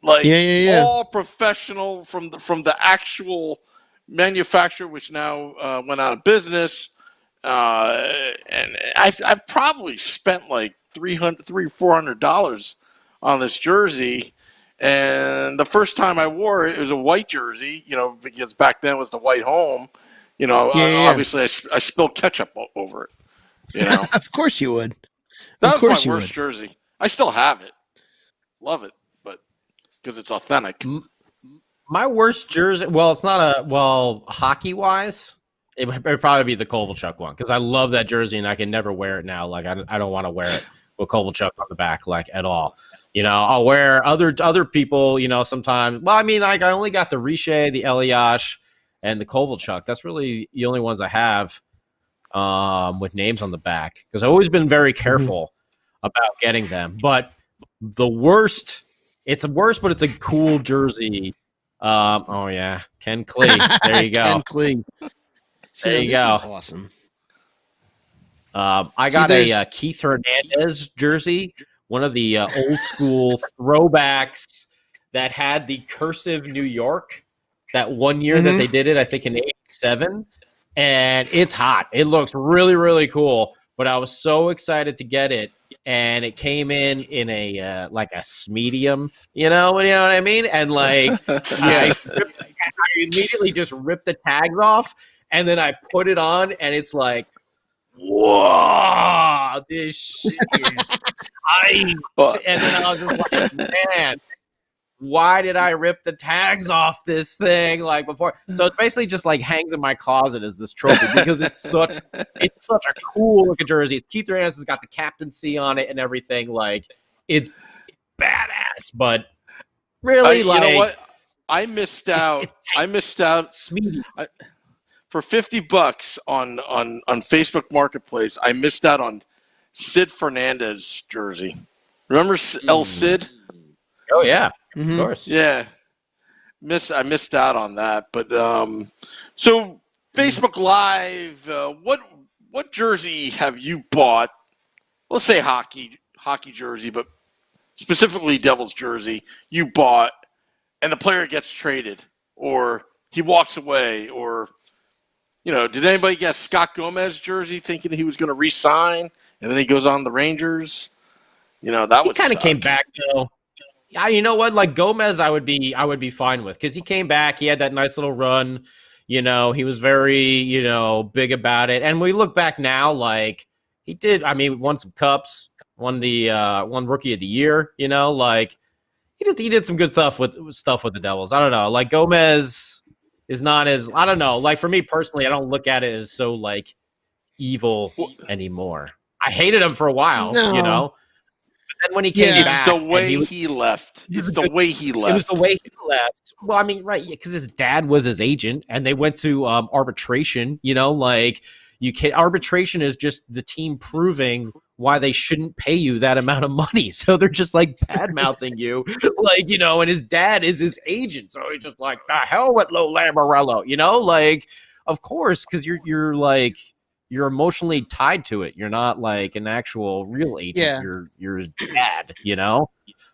Like all professional from the actual manufacturer, which now went out of business. And I probably spent like $400 on this jersey. And the first time I wore it, it was a white jersey, because back then it was the white home. Obviously I spilled ketchup over it. Of course you would. That was my worst jersey. I still have it. Love it, but because it's authentic. My worst jersey, it's not hockey-wise, it would probably be the Kovalchuk one, because I love that jersey and I can never wear it now. Like, I don't want to wear it with Kovalchuk on the back, like, at all. I'll wear other people, sometimes. Well, I mean, like, I only got the Riche, the Eliash, and the Kovalchuk. That's really the only ones I have with names on the back, because I've always been very careful about getting them. But the worst, it's a worst, but it's a cool jersey. Ken Klee. There you go. Ken Klee. There you go. Awesome. I got a Keith Hernandez jersey, one of the old school throwbacks that had the cursive New York. That one year that they did it, I think in '87, and it's hot. It looks really, really cool. But I was so excited to get it, and it came in a like a medium, you know what I mean? And like, I immediately just ripped the tags off, and then I put it on, and it's like, whoa, this shit is tight. And then I was just like, man, why did I rip the tags off this thing like before? So it basically just like hangs in my closet as this trophy, because it's such a cool looking jersey. It's Keith Hernandez has got the captaincy on it and everything. Like, it's badass, but really, you know what? I missed out. I missed out. Smeedy. for $50 on Facebook Marketplace, I missed out on Sid Fernandez jersey. Remember El Cid? Oh yeah, Mhm. of course. Yeah, I missed out on that. But so Facebook Live, what jersey have you bought? Let's say hockey jersey, but specifically Devils jersey you bought, and the player gets traded, or he walks away, or did anybody get Scott Gomez jersey thinking he was going to re-sign, and then he goes on the Rangers? That He would kind of suck. came back though. You know what? Like Gomez, I would be fine with because he came back. He had that nice little run. He was very big about it. And we look back now, like he did. I mean, won some cups, won Rookie of the Year. Like he did some good stuff with the Devils. I don't know. Like Gomez is not as, I don't know. Like for me personally, I don't look at it as so like evil anymore. I hated him for a while. No. And when he came It's back, the way he left. It's the way he left. It was the way he left. Well, I mean, right? Because his dad was his agent, and they went to arbitration. Arbitration is just the team proving why they shouldn't pay you that amount of money. So they're just like bad mouthing you, and his dad is his agent, so he's just like, the hell with Lou Lamoriello, of course, because you're emotionally tied to it. You're not like an actual real agent. Yeah. You're his dad,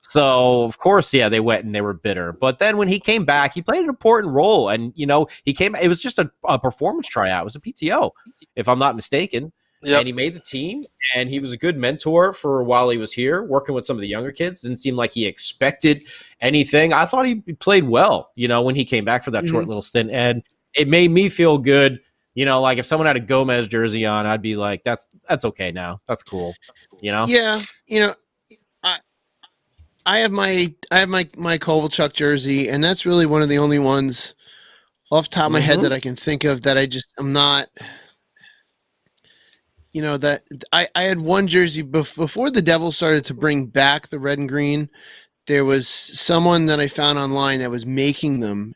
So of course, they went and they were bitter. But then when he came back, he played an important role. And it was just a performance tryout. It was a PTO, if I'm not mistaken. Yep. And he made the team, and he was a good mentor for while he was here, working with some of the younger kids. Didn't seem like he expected anything. I thought he played well, when he came back for that short little stint, and it made me feel good. Like if someone had a Gomez jersey on, I'd be like, that's okay now. That's cool. Yeah. I have my Kovalchuk jersey, and that's really one of the only ones off the top of my head that I can think of that I'm not. That I had one jersey before the Devils started to bring back the red and green. There was someone that I found online that was making them,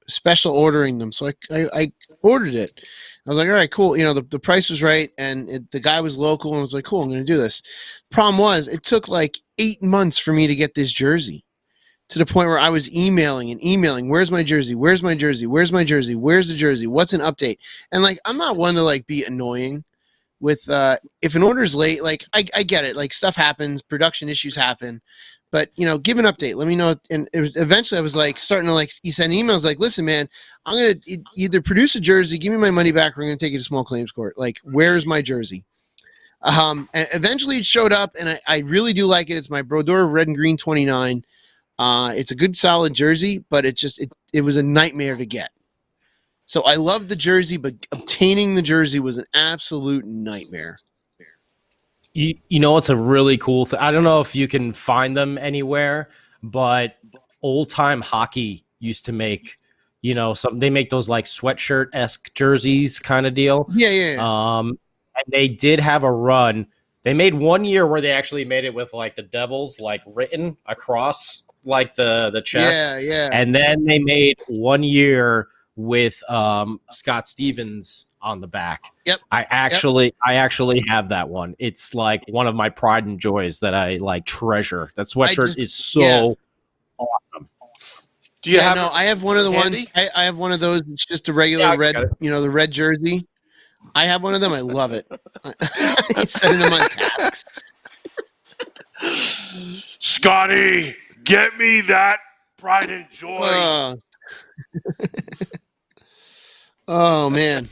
special ordering them. So I ordered it. I was like, all right, cool. The price was right, and the guy was local, and I was like, cool, I'm going to do this. Problem was, it took like 8 months for me to get this jersey, to the point where I was emailing, where's my jersey? Where's my jersey? Where's my jersey? Where's the jersey? What's an update? And like, I'm not one to like be annoying with if an order's late. Like I get it. Like stuff happens, production issues happen. But, give an update. Let me know. And eventually I was like starting to like send emails like, listen, man, I'm going to either produce a jersey, give me my money back, or I'm going to take it to small claims court. Like, where's my jersey? And eventually it showed up, and I really do like it. It's my Brodeur Red and Green 29. It's a good, solid jersey, but it was a nightmare to get. So I love the jersey, but obtaining the jersey was an absolute nightmare. It's a really cool thing. I don't know if you can find them anywhere, but Old Time Hockey used to make, they make those like sweatshirt-esque jerseys kind of deal. Yeah. And they did have a run. They made one year where they actually made it with like the Devils like written across like the chest. Yeah. And then they made 1 year with Scott Stevens on the back. Yep. I actually have that one. It's like one of my pride and joys that I like treasure. That sweatshirt is so awesome. Do you have? No, I have one of the ones. I have one of those. It's just a regular red. The red jersey. I have one of them. I love it. I'm sending them on tasks. Scotty, get me that pride and joy. Oh man.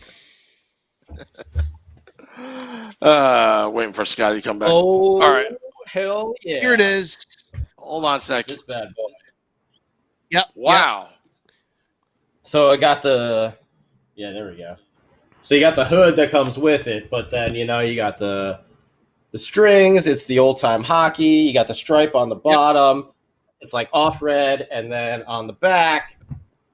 Waiting for Scotty to come back. Oh, all right. Hell yeah. Here it is. Hold on a sec. This bad boy. Yep. Wow. Yep. So I got there we go. So you got the hood that comes with it, but then you got the strings. It's the Old Time Hockey. You got the stripe on the bottom. Yep. It's like off red, and then on the back,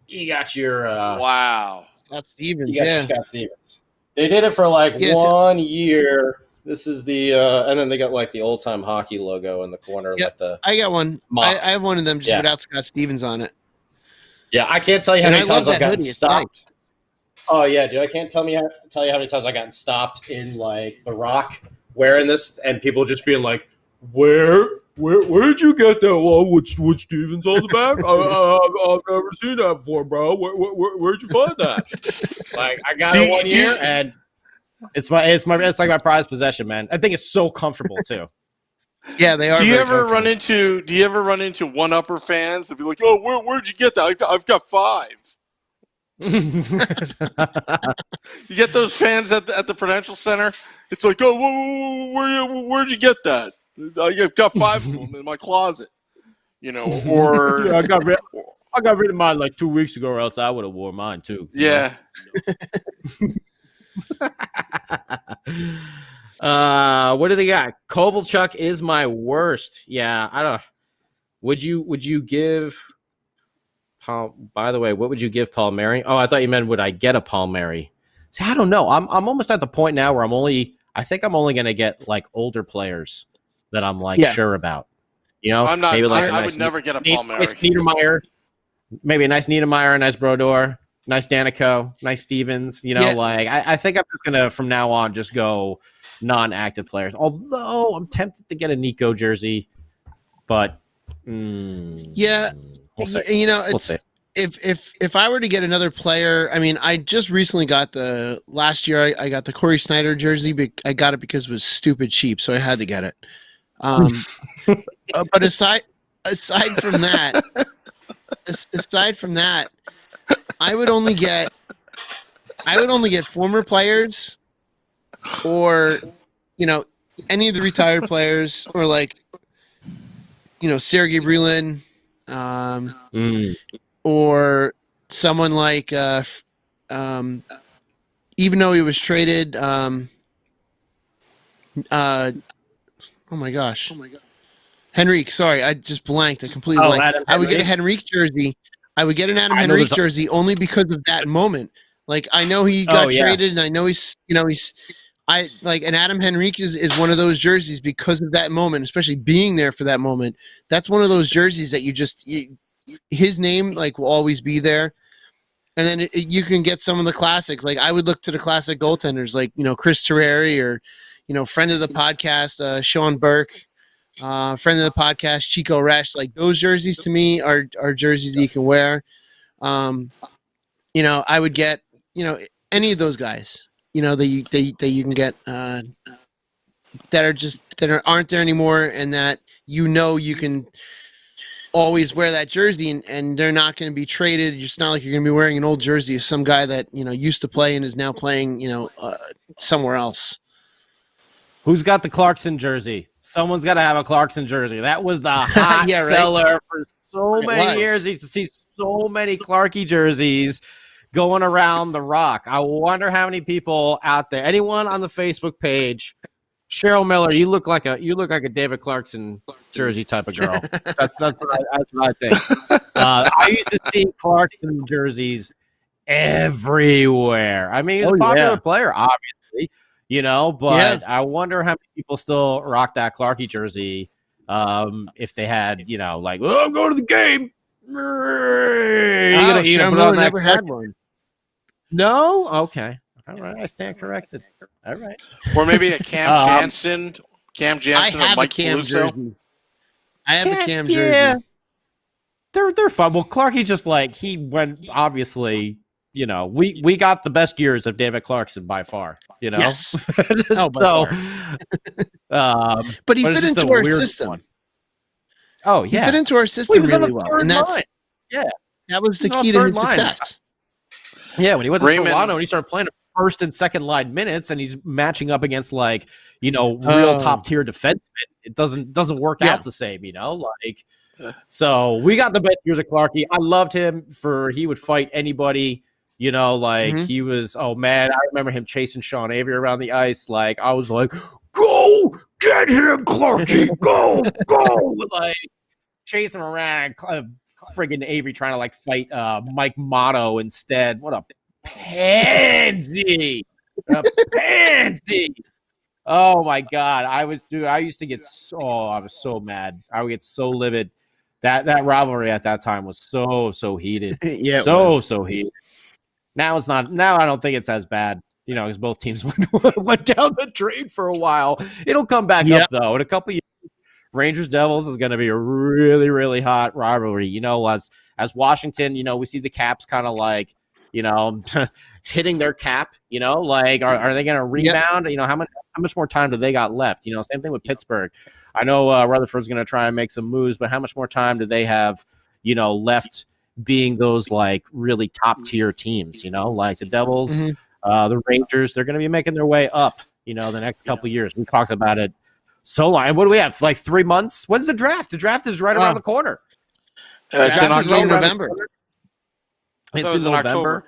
you got your wow. Scott Stevens. You got your Scott Stevens. They did it for like 1 year. This is the and then they got like the Old Time Hockey logo in the corner. Yep. Like I got one. I have one of them just without Scott Stevens on it. Yeah, I can't tell you how many times I've gotten stopped. Oh yeah, dude! I can't tell you how many times I got stopped in like The Rock wearing this, and people just being like, Where'd you get that one with Stevens on the back? I've never seen that before, bro. Where'd you find that? Like, I got it one year, and it's like my prized possession, man. I think it's so comfortable too. Yeah, they are. Do you ever run into one-upper fans and be like, "Oh, where'd you get that? I've got 5." You get those fans at the Prudential Center. It's like, "Oh, where'd you get that? I've got 5 of them in my closet." Or yeah, I got rid of mine like 2 weeks ago, or else I would have wore mine too. Yeah. What do they got? Kovalchuk is my worst. Yeah, I don't. Would you give Paul? By the way, what would you give Palmieri? Oh, I thought you meant would I get a Palmieri? See, I don't know. I'm almost at the point now where I think I'm only gonna get like older players that I'm like sure about. I'm not. Maybe like I would never get a Palmieri. Nice Niedermeyer, maybe a nice Niedermeyer, a nice Brodeur, nice Danico, nice Stevens. Like I think I'm just gonna from now on just go non-active players. Although I'm tempted to get a Nico jersey, but we'll see. We'll see. If I were to get another player, I mean, I just recently got last year I got the Corey Snyder jersey. But I got it because it was stupid cheap, so I had to get it. But aside from that, I would only get former players, or any of the retired players, or like Sergey Brilin, or someone like even though he was traded, oh my gosh. Henrique, sorry, I just blanked. I completely blanked. I would get a Henrique jersey. I would get an Adam Henrique jersey only because of that moment. Like, I know he got traded, and I know he's an Adam Henrique is one of those jerseys because of that moment, especially being there for that moment. That's one of those jerseys that his name like will always be there. And then you can get some of the classics. Like, I would look to the classic goaltenders, like Chris Terreri, or friend of the podcast, Sean Burke, friend of the podcast, Chico Resch. Like, those jerseys to me are jerseys that you can wear. I would get any of those guys that you can get that aren't there anymore, and that you can always wear that jersey, and they're not going to be traded. It's not like you're going to be wearing an old jersey of some guy that used to play and is now playing somewhere else. Who's got the Clarkson jersey? Someone's got to have a Clarkson jersey. That was the hot seller for so many years. You used to see so many Clarky jerseys going around the Rock. I wonder how many people out there. Anyone on the Facebook page? Cheryl Miller, you look like a David Clarkson jersey type of girl. That's what I think. I used to see Clarkson jerseys everywhere. I mean, he's a popular player, obviously. But I wonder how many people still rock that Clarky jersey if they had, like, I'm going to the game. Cheryl Miller never had one. No? Okay. All right. I stand corrected. All right. Or maybe a Cam Jansen. Cam Jansen or Mike Peluso. I have the Cam jersey. They're fun. Well, Clarky he went, obviously, we got the best years of David Clarkson by far, Yes. But he fit into our system. One. Oh, yeah. He fit into our system really well. And that was the key to his success. Yeah, when he went to Toronto and he started playing first and second line minutes, and he's matching up against real top tier defensemen, it doesn't work out the same, So we got the best years of Clarky. I loved him he would fight anybody, he was, oh man, I remember him chasing Sean Avery around the ice. Like, I was like, go get him, Clarky, go, chase him around. Friggin' Avery trying to fight Mike Motto instead. What a pansy! Oh my god! I used to get I was so mad. I would get so livid. That rivalry at that time was so heated. Yeah, so heated. Now it's not. Now I don't think it's as bad. Because both teams went down the drain for a while. It'll come back up though in a couple years. Rangers Devils is going to be a really, really hot rivalry. As Washington, we see the Caps kind of like, hitting their cap. Like are they going to rebound? How much more time do they got left? Same thing with Pittsburgh. I know Rutherford's going to try and make some moves, but how much more time do they have? Left being those like really top tier teams. Like the Devils, the Rangers, they're going to be making their way up. The next couple of years. We talked about it. So long. What do we have? Like 3 months? When's the draft? The draft is right around the corner. It's in November. It's in November.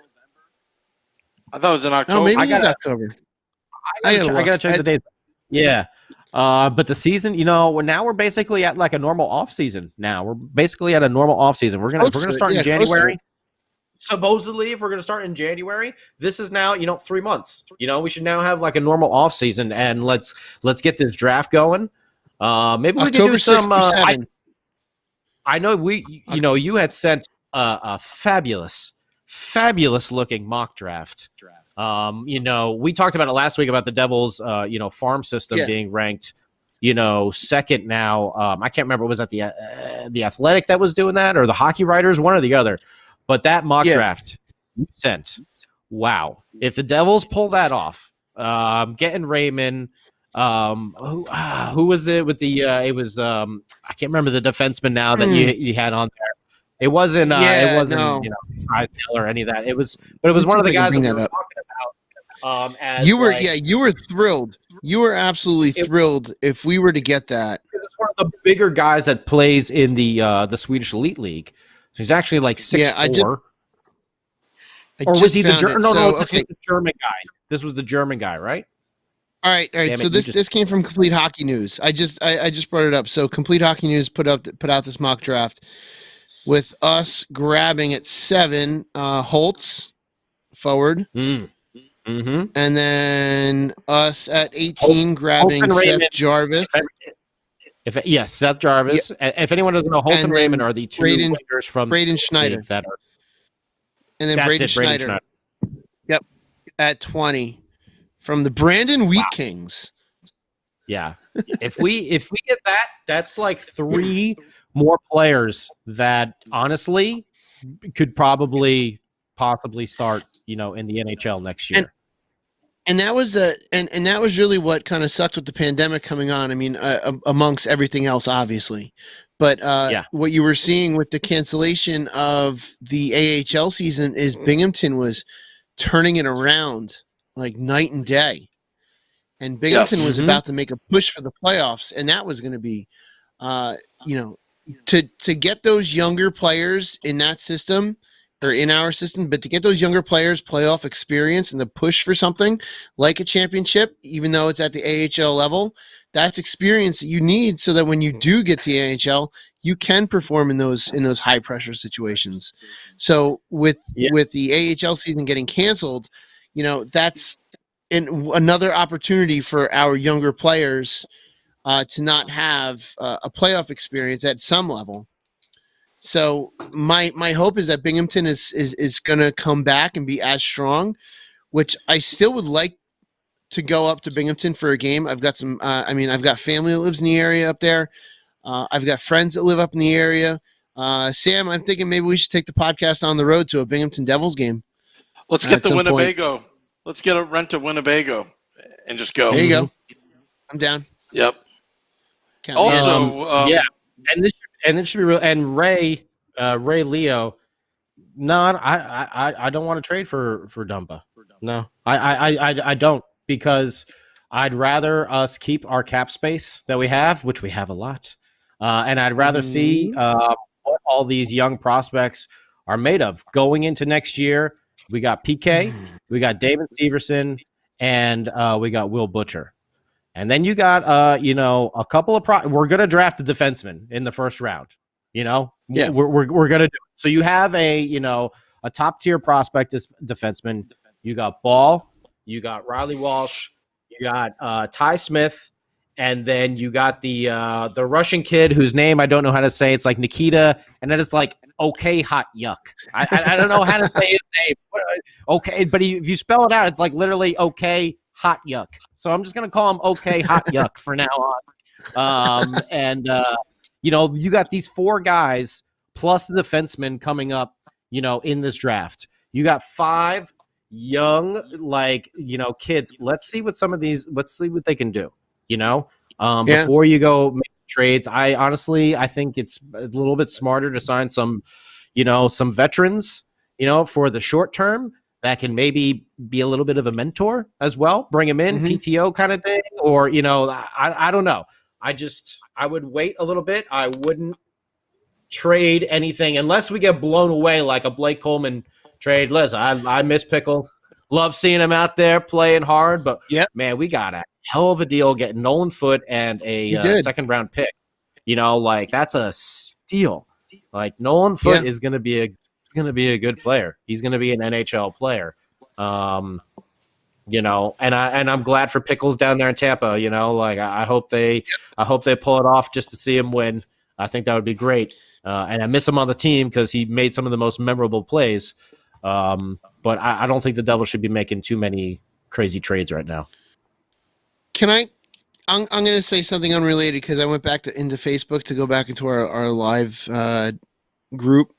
I thought it was in October. No, maybe it's October. I gotta check the dates. Yeah. But the season, now we're basically at like a normal off season. Now we're basically at a normal off season. We're gonna start in January. Supposedly, if we're going to start in January, this is now 3 months. We should now have like a normal off season, and let's get this draft going. Maybe we can do some. I know you had sent a fabulous looking mock draft. We talked about it last week about the Devils, farm system being ranked, second now. I can't remember, was that the Athletic that was doing that, or the Hockey Writers, one or the other. But that mock draft you sent, wow! If the Devils pull that off, getting Raymond, who was it with the? It was I can't remember the defenseman now that you had on there. It wasn't Kyle or any of that. It was one of the guys that we were talking about. You were thrilled. You were absolutely thrilled if we were to get that. It's one of the bigger guys that plays in the Swedish Elite League. So he's actually like 6'4". Or was he the German? No, this was the German guy. This was the German guy, right? All right. So this came from Complete Hockey News. I just brought it up. So Complete Hockey News put out this mock draft with us grabbing at 7 Holtz forward, and then us at 18 grabbing Seth Jarvis. Seth Jarvis. If anyone doesn't know, Holtz and Raymond are the two players from Braden Schneider. And then Braden Schneider. Yep, at 20 from the Brandon Wheat Kings. Yeah, if we get that, that's like 3 more players that honestly could possibly start, in the NHL next year. And that was and that was really what kind of sucked with the pandemic coming on. I mean, amongst everything else, obviously. But what you were seeing with the cancellation of the AHL season is Binghamton was turning it around like night and day. And Binghamton was about to make a push for the playoffs, and that was going to be, to get those younger players in that system. Or in our system, but to get those younger players playoff experience and the push for something like a championship, even though it's at the AHL level, that's experience that you need so that when you do get to the NHL, you can perform in those high pressure situations. So with the AHL season getting canceled, that's another opportunity for our younger players to not have a playoff experience at some level. So my hope is that Binghamton is going to come back and be as strong, which I still would like to go up to Binghamton for a game. I've got some. I've got family that lives in the area up there. I've got friends that live up in the area. Sam, I'm thinking maybe we should take the podcast on the road to a Binghamton Devils game. Let's get the Winnebago. Point. Let's get a rent to Winnebago and just go. There you go. I'm down. Yep. Also, and this should be real. And Ray Leo, no, I don't want to trade for Dumba. No, I don't, because I'd rather us keep our cap space that we have, which we have a lot, and I'd rather see what all these young prospects are made of going into next year. We got PK, we got David Severson, and we got Will Butcher. And then you got, a couple of we're going to draft a defenseman in the first round. We're going to do it. So you have a top tier prospect defenseman. You got Ball, you got Riley Walsh, you got Ty Smith, and then you got the Russian kid whose name I don't know how to say. It's like Nikita, and then it's like okay hot yuck. I don't know how to say his name. Okay, but if you spell it out, it's like literally okay hot yuck. So I'm just gonna call him okay hot yuck for now on. You got these 4 guys plus the defenseman coming up, in this draft. You got 5 young, kids. Let's see what they can do, before you go make trades. I think it's a little bit smarter to sign some veterans, for the short term that can maybe be a little bit of a mentor as well. Bring them in, PTO kind of thing, or, I don't know. I would wait a little bit. I wouldn't trade anything unless we get blown away like a Blake Coleman trade. Listen, I miss Pickles. Love seeing him out there playing hard, but man, we got a hell of a deal getting Nolan Foote and a second-round pick. That's a steal. Like Nolan Foote is going to be a good player. He's going to be an NHL player. And I'm glad for Pickles down there in Tampa. I hope they pull it off just to see him win. I think that would be great. And I miss him on the team because he made some of the most memorable plays. But I don't think the Devils should be making too many crazy trades right now. I'm going to say something unrelated because I went back into Facebook to go back into our live group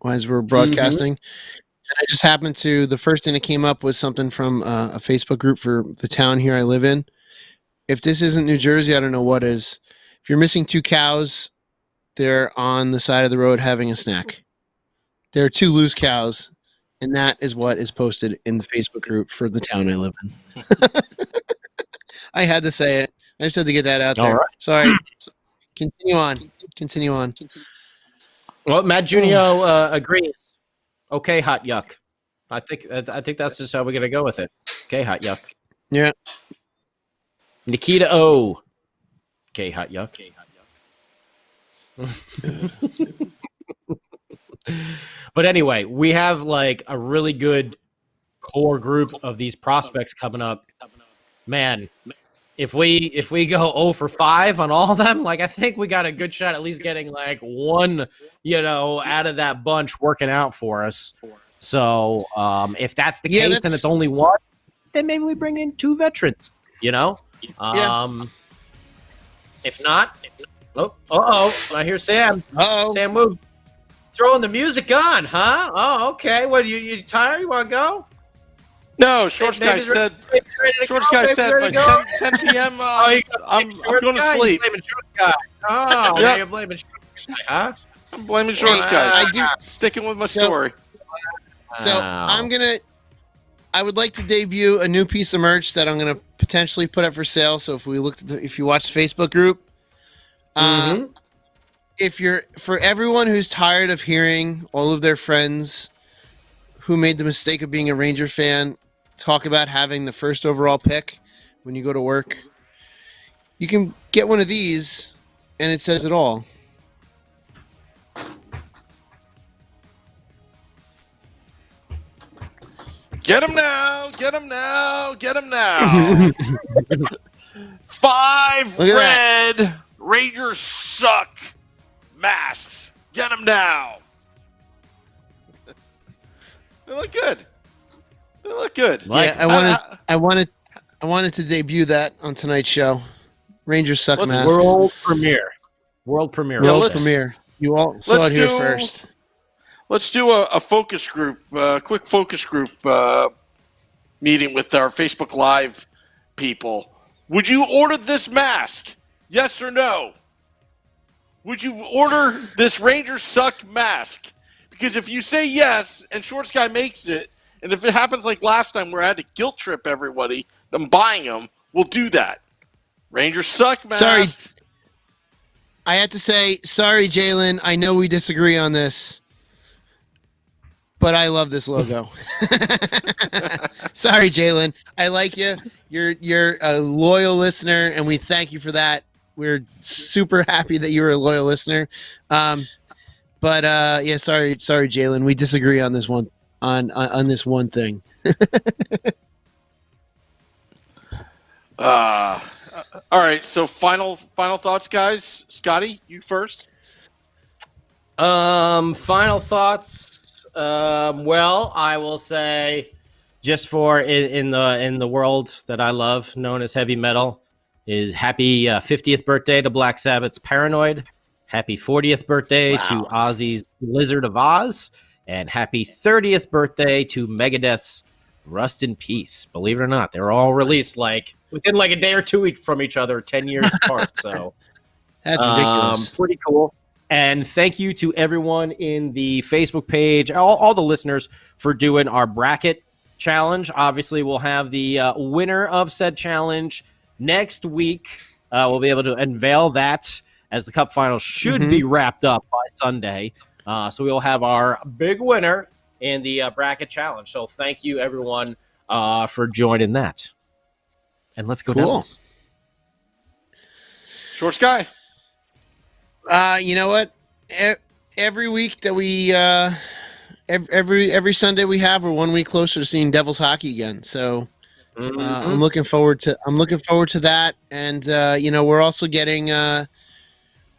as we're broadcasting. And I just happened to, the first thing that came up was something from a Facebook group for the town here I live in. If this isn't New Jersey, I don't know what is. If you're missing 2 cows, they're on the side of the road having a snack. There are 2 loose cows, and that is what is posted in the Facebook group for the town I live in. I had to say it. I just had to get that out there. All right. Sorry. Continue on. Well, Matt Junio agrees. Okay, hot yuck. I think that's just how we're gonna go with it. Okay, hot yuck. Yeah. Nikita O. Okay, hot yuck. But anyway, we have like a really good core group of these prospects coming up. Man, if we go 0 for 5 on all of them, I think we got a good shot at least getting like one, out of that bunch working out for us. So if that's the case and it's only one, then maybe we bring in 2 veterans, If not, I hear Sam. Sam moved. Throwing the music on, huh? Oh, okay. What, you tired? You want to go? No, Shorts guy said by 10 p.m. I'm going to sleep. You're blaming Shorts guy. Oh, yeah. You're blaming Shorts guy, huh? I'm blaming Shorts guy. Sticking with my story. So I would like to debut a new piece of merch that I'm going to potentially put up for sale. So if you watch the Facebook group, for everyone who's tired of hearing all of their friends who made the mistake of being a Ranger fan talk about having the first overall pick when you go to work, you can get one of these and it says it all. Get him now! Get him now! Get him now! 5 red Rangers suck masks. Get him now! They look good. I wanted to debut that on tonight's show. Rangers suck masks. World premiere. You all saw it here first. Let's do a focus group, quick focus group meeting with our Facebook Live people. Would you order this mask? Yes or no? Would you order this Rangers suck mask? Because if you say yes and Shorts Guy makes it, and if it happens like last time where I had to guilt trip everybody, I'm buying them, we'll do that. Rangers suck mask. Sorry. I have to say, sorry, Jalen. I know we disagree on this, but I love this logo. Sorry, Jalen. I like you. You're a loyal listener, and we thank you for that. We're super happy that you're a loyal listener. Sorry, Jalen. We disagree on this one on this one thing. All right. So final thoughts, guys. Scotty, you first. Final thoughts. Well, I will say, just for in the world that I love, known as heavy metal, is happy 50th birthday to Black Sabbath's Paranoid. Happy 40th birthday to Ozzy's Blizzard of Oz, and happy 30th birthday to Megadeth's Rust in Peace. Believe it or not, they were all released within a day or two from each other, 10 years apart. So that's ridiculous. Pretty cool. And thank you to everyone in the Facebook page, all the listeners, for doing our bracket challenge. Obviously, we'll have the winner of said challenge next week. We'll be able to unveil that as the Cup Finals should be wrapped up by Sunday. So we'll have our big winner in the bracket challenge. So thank you, everyone, for joining that. And let's go Devils. Short Sky. You know what? Every week that we every Sunday we have, we're 1 week closer to seeing Devils hockey again. So I'm looking forward to that. And we're also getting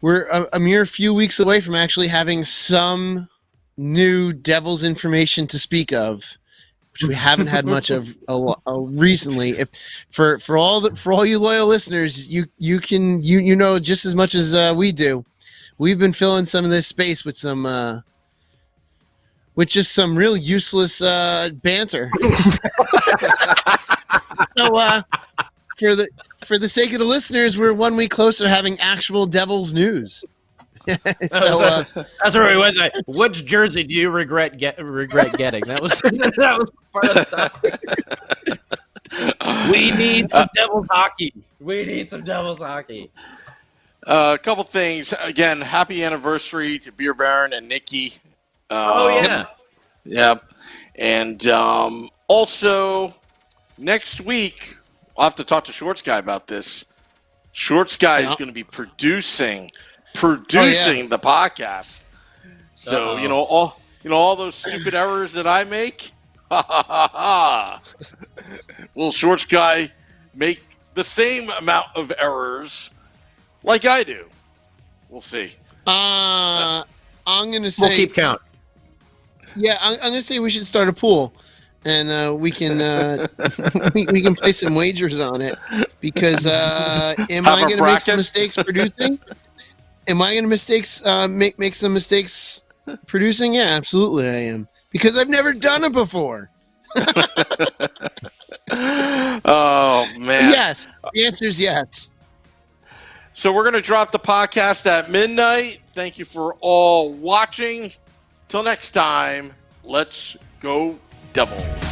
we're a mere few weeks away from actually having some new Devils information to speak of, which we haven't had much of recently. For all you loyal listeners, you know just as much as we do. We've been filling some of this space with just some real useless banter. So for the sake of the listeners, we're 1 week closer to having actual Devils news. That's where we went. Which jersey do you regret getting? That was part of the topic. We need some Devils hockey. A couple things. Again, happy anniversary to Beer Baron and Nikki. Yeah. And also, next week, I'll have to talk to Shorts Guy about this. Shorts Guy is going to be producing the podcast. So, all those stupid errors that I make, will Shorts Guy make the same amount of errors like I do? We'll see. I'm going to say... We'll keep count. Yeah, I'm going to say we should start a pool, and we can we can play some wagers on it, because am I going to make some mistakes producing? Am I going to make some mistakes producing? Yeah, absolutely I am, because I've never done it before. Oh, man. Yes, the answer is yes. So we're going to drop the podcast at midnight. Thank you for all watching. Till next time, let's go Devils.